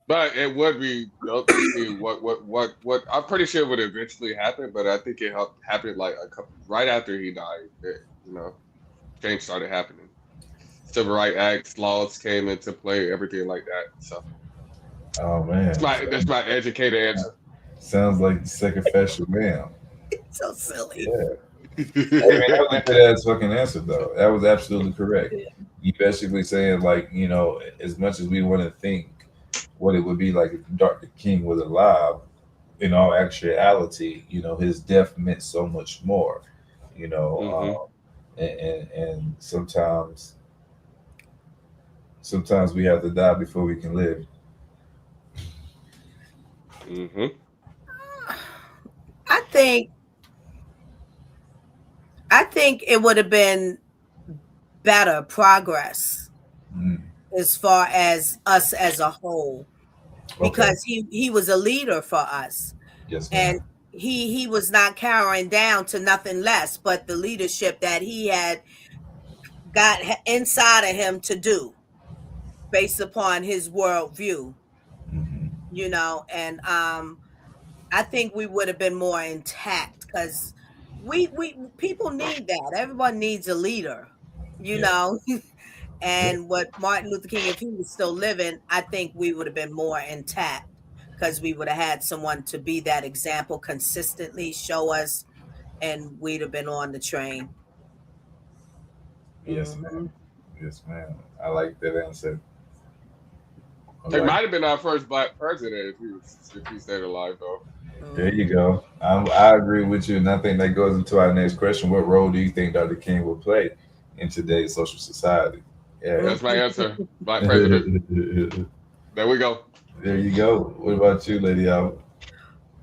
But it would be dope to see what I'm pretty sure would eventually happen, but I think it happened like right after he died. Change started happening. Civil rights acts, laws came into play, everything like that. So Oh man, that's my educated answer. sounds like the sacrificial lamb. So silly. Yeah. Hey man, that was a good ass fucking answer though. That was absolutely correct. You basically saying like, as much as we want to think what it would be like if Dr. King was alive, in all actuality, his death meant so much more. And sometimes we have to die before we can live. I think it would have been better progress Mm. as far as us as a whole, Okay. because he was a leader for us, Yes, and ma'am. he was not cowering down to nothing less but the leadership that he had got inside of him to do based upon his worldview, Mhm. and I think we would have been more intact because we people need that. Everyone needs a leader, you Yeah. know. Yeah. And what Martin Luther King, if he was still living, I think we would have been more intact because we would have had someone to be that example consistently, show us, and we'd have been on the train. Yes, ma'am. Mhm. Yes, ma'am. I like that answer. I He like. might have been our first black president if he stayed alive though. There you Mhm. go. I agree with you, and I think that goes into our next question. What role do you think Dr. King will play in today's social society? Yeah. That's my answer. Black president. There There we go. you go. What about you, Lady Albert?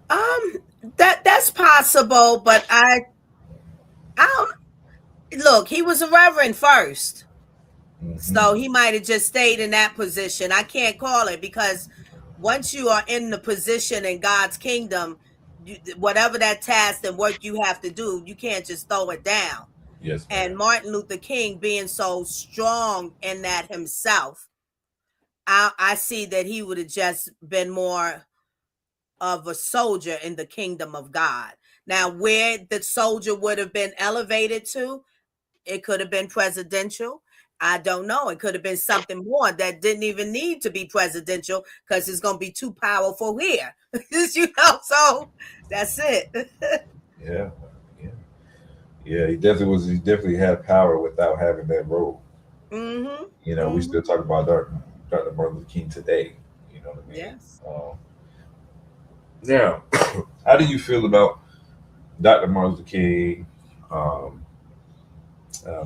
Um, that's possible, but I don't look. He was a reverend first. So Mhm. he might have just stayed in that position. I can't call it because once you are in the position in God's kingdom, whatever that task and work you have to do, you can't just throw it down. Yes, And ma'am. Martin Luther King being so strong in that himself, I see that he would have just been more of a soldier in the kingdom of God. Now, where the soldier would have been elevated to, it could have been presidential. I don't know. It could have been something more that didn't even need to be presidential because it's going to be too powerful here. So that's it. Yeah. Yeah. Yeah. He definitely was. He definitely had power without having that role. Hmm. We still talk about Dr. Martin Luther King today. You know what I mean? Yes. Now, how do you feel about Dr. Martin Luther King, um,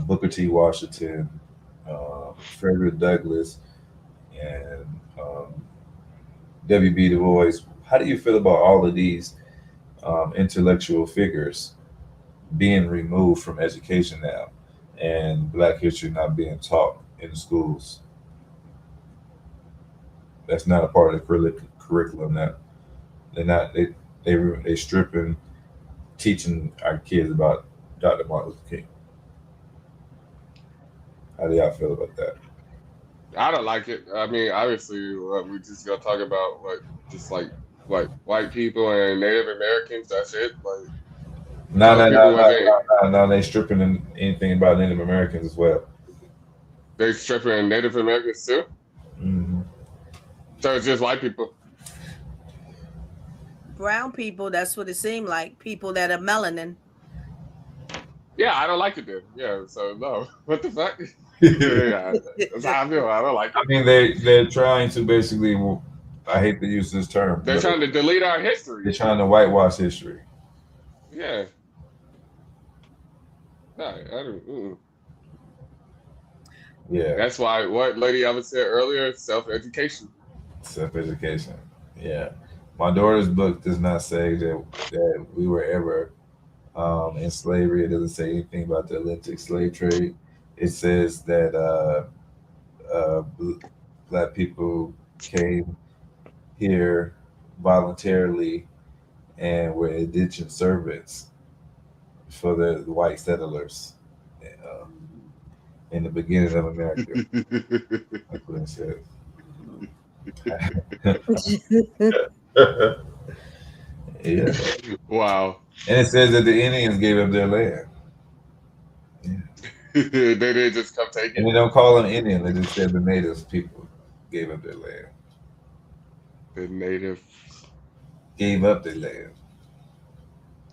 Booker T. Washington, Frederick Douglass, and W.B. Du Bois? How do you feel about all of these intellectual figures being removed from education now, and Black history not being taught in schools. That's not a part of the curriculum. That they're not they stripping teaching our kids about Dr. Martin Luther King. How do y'all feel about that? I don't like it. I mean, obviously, we just gonna talk about what white people and Native Americans. That's it. Like No, those no, people no, wasn't. no, no, no. They stripping anything about Native Americans as well. They stripping Native Americans too. Hmm. So it's just white people. Brown people, that's what it seemed like. People that are melanin. Yeah, I don't like it then. Yeah, so no. What the fuck? Yeah, that's how I feel. I don't like I it. mean, they're trying to basically. Well, I hate to use this term. They're but trying to delete our They're history. trying to whitewash history. Yeah. No, I don't. Yeah, That's why what Lady Eva said earlier, self-education. self-education. Yeah, my daughter's book does not say that we were ever in slavery. It doesn't say anything about the Atlantic slave trade. It says that Black people came here voluntarily and were indentured servants for the white settlers uh, in the beginning of America. That's what it says. Yeah, Wow. and it says that the Indians gave up their land. They didn't just come take And they it. don't call them Indian. They just said the natives people gave up their land. The native. Gave up their land.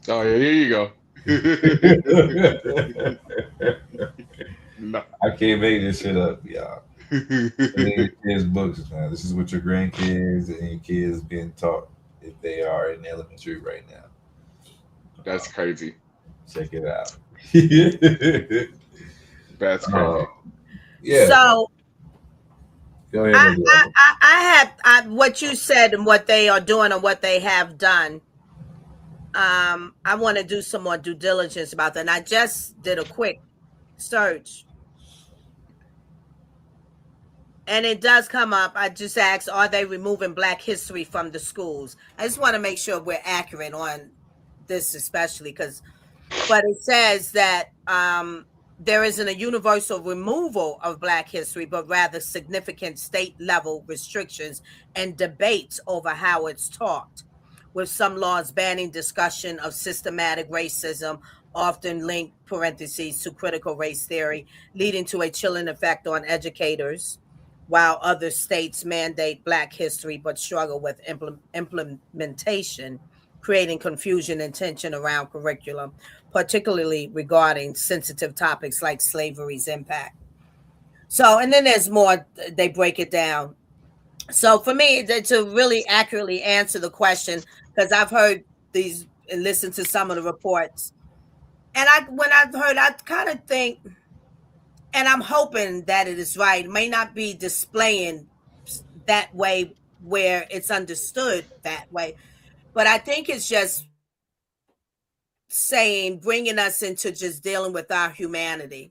Oh yeah, here you go. No. I can't make this shit up, y'all. Read your kids' books, man. This is what your grandkids and your kids being taught if they are in elementary right now. That's crazy. Check it out. That's crazy. Yeah. So Go ahead. I have what you said and what they are doing and what they have done. I want to do some more due diligence about that. And I just did a quick search. And it does come up. I just asked, are they removing Black history from the schools? I just want to make sure we're accurate on this, especially but it says that there isn't a universal removal of Black history, but rather significant state level restrictions and debates over how it's taught, with some laws banning discussion of systematic racism, often linked parentheses to critical race theory, leading to a chilling effect on educators, while other states mandate Black history but struggle with implementation, creating confusion and tension around curriculum, particularly regarding sensitive topics like slavery's impact. So, and then there's more, they break it down. So for me, to really accurately answer the question, because I've heard these and listened to some of the reports, and when I've heard, I kind of think, and I'm hoping that it is right. It may not be displaying that way where it's understood that way, but I think it's just bringing us into just dealing with our humanity.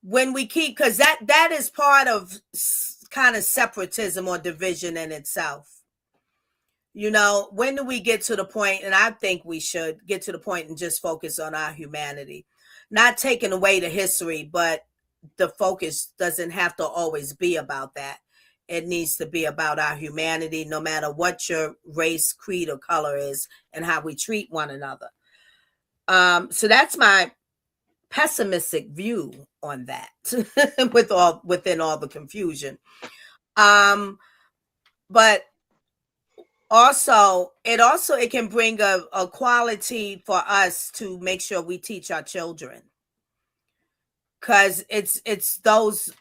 When we keep, because that is part of kind of separatism or division in itself. You know, when do we get to the point, and I think we should get to the point and just focus on our humanity, not taking away the history, but the focus doesn't have to always be about that. It needs to be about our humanity, no matter what your race, creed, or color is, and how we treat one another. So that's my pessimistic view on that, within all the confusion. But it can bring a quality for us to make sure we teach our children, because it's those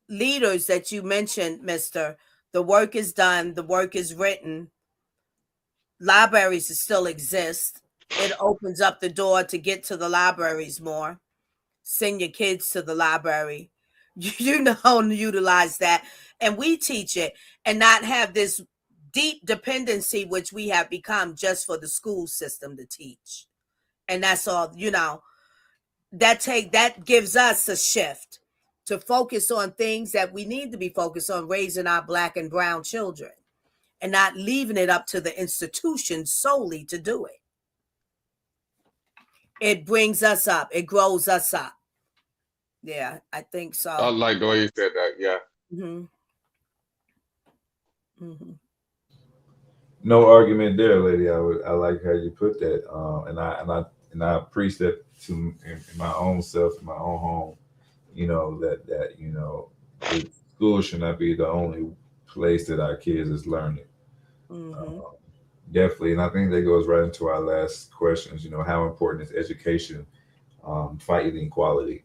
leaders that you mentioned, Mr. The work is done, the work is written, libraries still exist. It opens up the door to get to the libraries more. Send your kids to the library, utilize that, and we teach it, and not have this deep dependency which we have become just for the school system to teach. And that's all, that gives us a shift to focus on things that we need to be focused on, raising our Black and brown children and not leaving it up to the institution solely to do it. It brings us up. It grows us up. Yeah, I think so. I like the way you said that. Yeah. Mm-hmm. Mm-hmm. No argument there, lady. I like how you put that, and I preach that to in my own self, in my own home. That school should not be the only place that our kids is learning. Mm-hmm. Definitely, and I think that goes right into our last questions. How important is education, fighting inequality?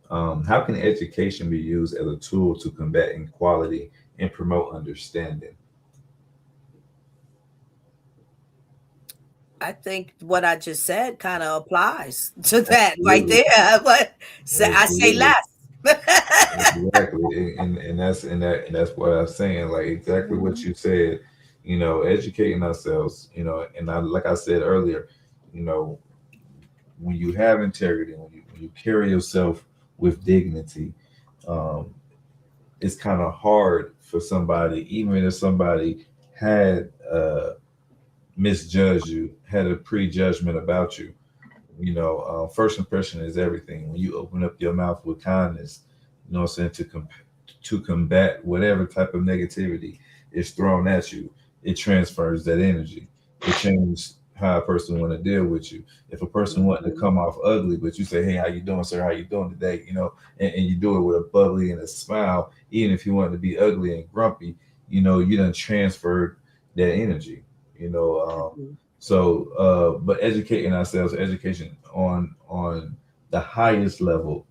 How can education be used as a tool to combat inequality and promote understanding? I think what I just said kind of applies to that right there. But I say less. Exactly, and that's what I'm saying. Like exactly what you said. Educating ourselves. And like I said earlier, when you have integrity, when you carry yourself with dignity, it's kind of hard for somebody, even if somebody had misjudged you, had a prejudgment about you. First impression is everything. When you open up your mouth with kindness, what I'm saying, to combat whatever type of negativity is thrown at you, it transfers that energy. It changes how a person want to deal with you. If a person wanting to come off ugly, but you say, "Hey, how you doing, sir? How you doing today?" And you do it with a bubbly and a smile, even if you want to be ugly and grumpy, you done transferred that energy. But educating ourselves, education on the highest level,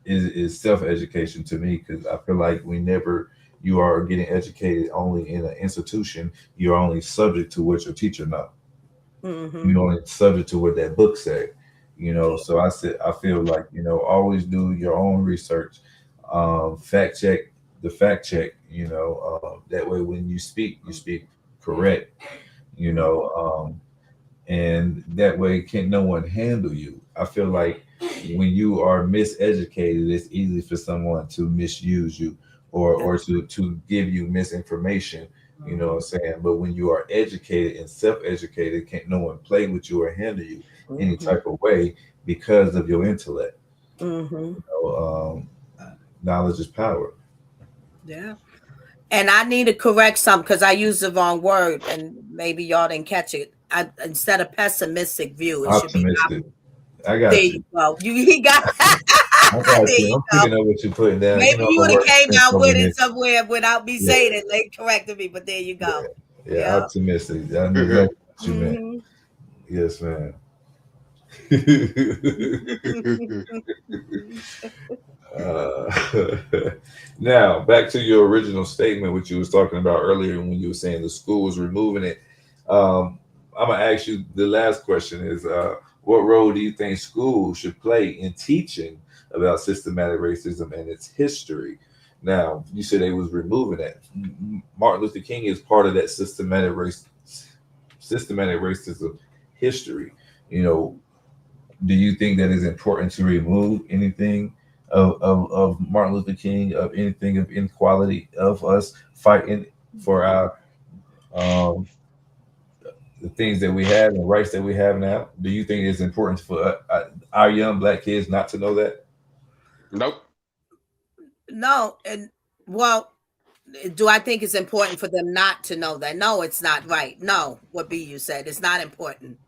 is self-education to me, because I feel like you are getting educated only in an institution, you're only subject to what your teacher know. Mm-hmm. You're only subject to what that book said. So I feel like always do your own research, fact check the fact check. That way when you speak correct. And that way can no one handle you. I feel like when you are miseducated, it's easy for someone to misuse you or to give you misinformation, what I'm saying? But when you are educated and self-educated, can't no one play with you or handle you any type of way because of your intellect. Knowledge is power. Yeah. And I need to correct something because I used the wrong word and maybe y'all didn't catch it. Instead of pessimistic view, it should be Optimistic. I got there you. you go. He got I got there you. you I'm go. picking up what you're putting down. Maybe you would have came out with it here. somewhere without me saying it. They corrected me, but there you go. Yeah. Optimistic. I knew exactly what you meant. Yes, man. Now back to your original statement, which you was talking about earlier when you were saying the school was removing it. I'm gonna ask you the last question is, what role do you think schools should play in teaching about systematic racism and its history? Now, you said they was removing that. Martin Luther King is part of that systematic racism history. Do you think that it's important to remove anything of Martin Luther King, of anything of inequality, of us fighting for our the things that we have and rights that we have now? Do you think it's important for our young Black kids not to know that? Nope. No, and well, do I think it's important for them not to know that? No, it's not right. No, what you said, it's not important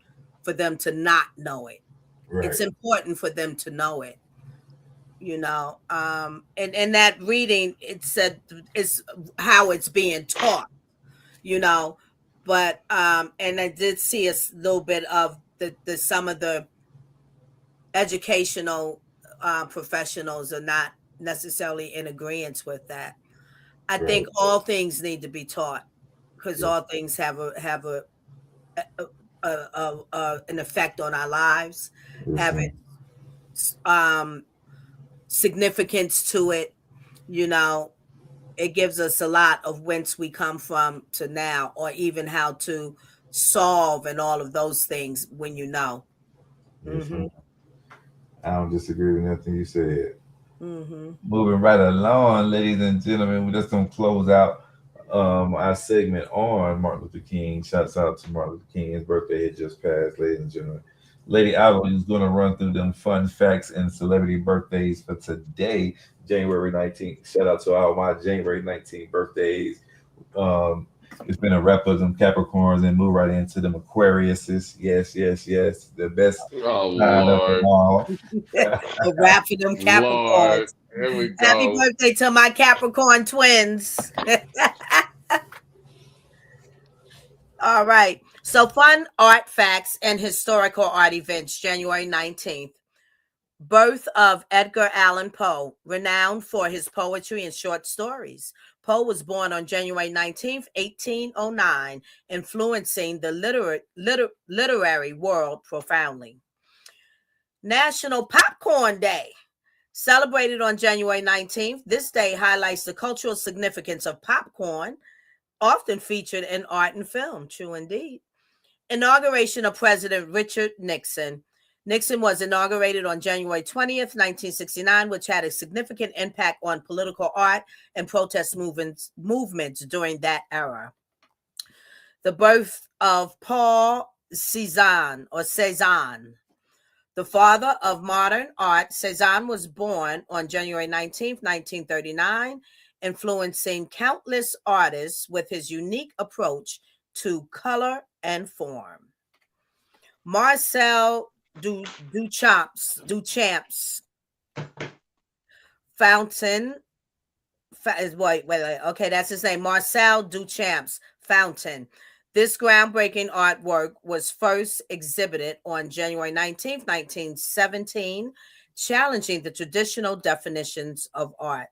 for them to not know it. Right. It's important for them to know it. And in that reading, it said it's how it's being taught. But and I did see a little bit of the some of the educational professionals are not necessarily in agreement with that. I think all things need to be taught because all things have an effect on our lives, have significance to it. It gives us a lot of whence we come from to now, or even how to solve and all of those things when Mhm. I don't disagree with nothing you said. Mhm. Moving right along, ladies and gentlemen, we're just gonna close out our segment on Martin Luther King. Shouts out to Martin Luther King. His birthday had just passed, ladies and gentlemen. Lady Alva is going to run through them fun facts and celebrity birthdays for today, January 19th. Shout out to all my January 19th birthdays. It's been a wrap of them Capricorns and move right into them Aquariuses. Yes, yes, yes. The best Oh sign of them Lord, all. The rap for them Lord, Capricorns. here we Happy go. birthday to my Capricorn twins. All right. So, fun art facts and historical art events, January 19th. Birth of Edgar Allan Poe, renowned for his poetry and short stories. Poe was born on January 19th, 1809, influencing the literary world profoundly. National Popcorn Day. Celebrated on January 19th, this day highlights the cultural significance of popcorn, often featured in art and film. True indeed. Inauguration of President Richard Nixon. Nixon was inaugurated on January 20th, 1969, which had a significant impact on political art and protest movements during that era. The birth of Paul Cézanne, or Cézanne, the father of modern art. Cézanne was born on January 19th, 1939, influencing countless artists with his unique approach to color and form. Marcel Duchamp's Fountain. Wait, okay, that's his name. Marcel Duchamp's Fountain. This groundbreaking artwork was first exhibited on January 19th, 1917, challenging the traditional definitions of art.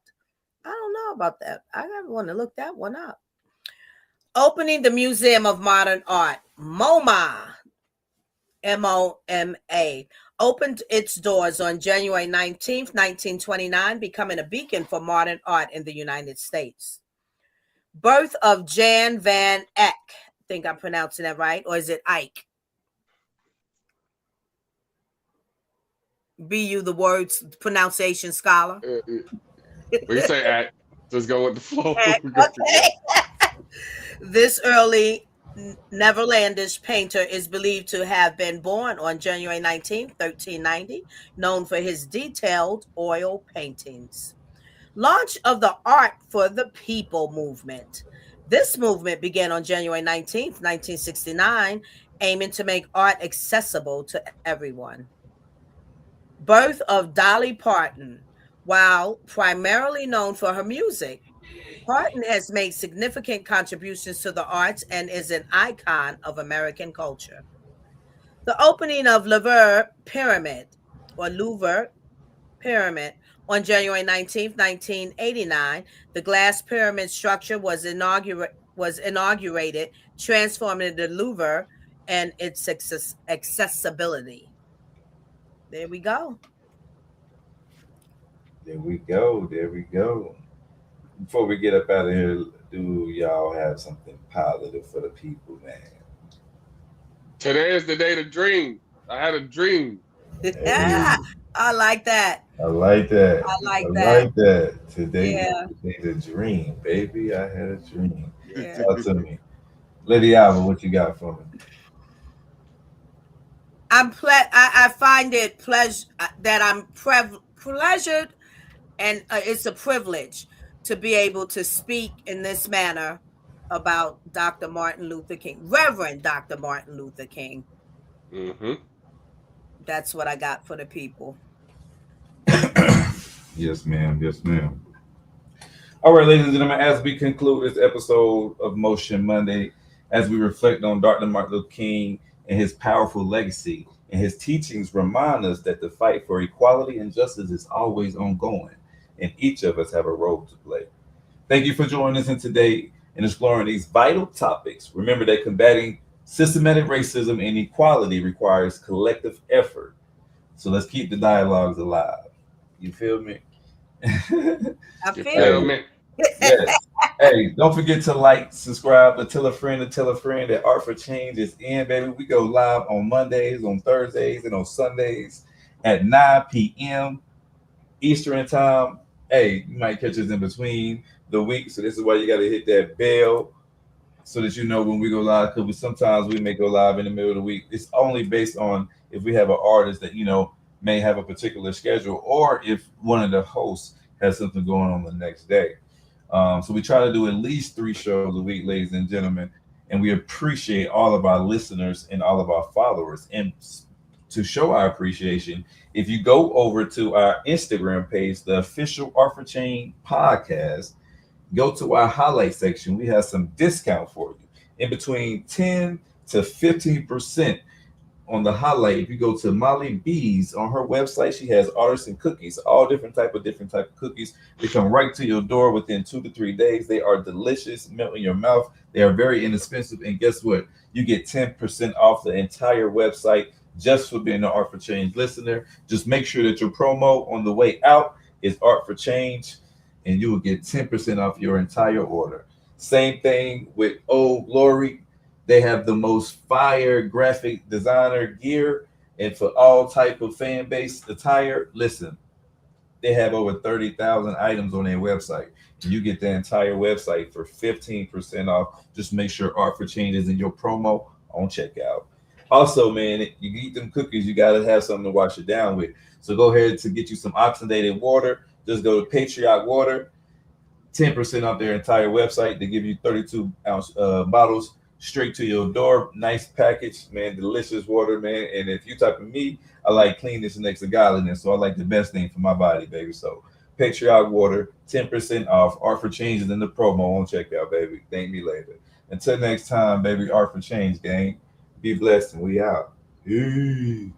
I don't know about that. I want to look that one up. Opening the Museum of Modern Art, MoMA, MoMA, opened its doors on January 19th, 1929, becoming a beacon for modern art in the United States. Birth of Jan van Eyck. I think I'm pronouncing that right. Or is it Ike? Be you the words pronunciation scholar? When you say act, just go with the flow. Okay. This early Netherlandish painter is believed to have been born on January 19, 1390, known for his detailed oil paintings. Launch of the Art for the People movement. This movement began on January 19th, 1969, aiming to make art accessible to everyone. Birth of Dolly Parton. While primarily known for her music, Parton has made significant contributions to the arts and is an icon of American culture. The opening of Louvre Pyramid, or Louvre Pyramid, on January 19th, 1989, the glass pyramid structure was inaugurated, transforming the Louvre and its accessibility. There we go. There we go. There we go. Before we get up out of here, do y'all have something positive for the people, man? Today is the day to dream. I had a dream. Yeah, I like that. I like that. I like I that. like that. Today Yeah. is a dream, baby. I had a dream. Yeah. Talk to me. Lady Alva, what you got for me? I find it that I'm pleasured, and it's a privilege to be able to speak in this manner about Dr. Martin Luther King, Reverend Dr. Martin Luther King. Mm-hmm. That's what I got for the people. Yes, ma'am. Yes, ma'am. All right, ladies and gentlemen, as we conclude this episode of Motion Monday, as we reflect on Dr. Martin Luther King and his powerful legacy, and his teachings remind us that the fight for equality and justice is always ongoing, and each of us have a role to play. Thank you for joining us in today and exploring these vital topics. Remember that combating systematic racism and inequality requires collective effort. So let's keep the dialogues alive. You feel me? I You feel feel me? Yes. Hey, don't forget to like, subscribe, to tell a friend that Art for Change is in, baby. We go live on Mondays, on Thursdays, and on Sundays at 9 p.m. Eastern time. Hey, you might catch us in between the week, so this is why you got to hit that bell so that you know when we go live. Because sometimes we may go live in the middle of the week. It's only based on if we have an artist that may have a particular schedule, or if one of the hosts has something going on the next day. So we try to do at least 3 shows a week, ladies and gentlemen, and we appreciate all of our listeners and all of our followers. And to show our appreciation, if you go over to our Instagram page, the official Art for Change podcast, go to our highlight section. We have some discount for you in between 10 to 15% on the highlight. If you go to Molly B's on her website, she has artisan cookies, all different type of cookies. They come right to your door within 2 to 3 days. They are delicious, melt in your mouth. They are very inexpensive, and guess what? You get 10% off the entire website just for being an Art for Change listener. Just make sure that your promo on the way out is Art for Change, and you will get 10% off your entire order. Same thing with Old Glory. They have the most fire graphic designer gear, and for all type of fan base attire. Listen, they have over 30,000 items on their website. You get the entire website for 15% off. Just make sure Art for Change is in your promo on checkout. Also, man, you eat them cookies, you got to have something to wash it down with. So go ahead to get you some oxygenated water. Just go to Patriot Water, 10% off their entire website. They give you 32-ounce bottles straight to your door. Nice package, man. Delicious water, man. And if you type of me, I like cleanness next to godliness. So I like the best thing for my body, baby. So Patriot Water, 10% off. Art for Change is in the promo on checkout, baby. Thank me later. Until next time, baby. Art for Change, gang. Be blessed, and we out. Peace.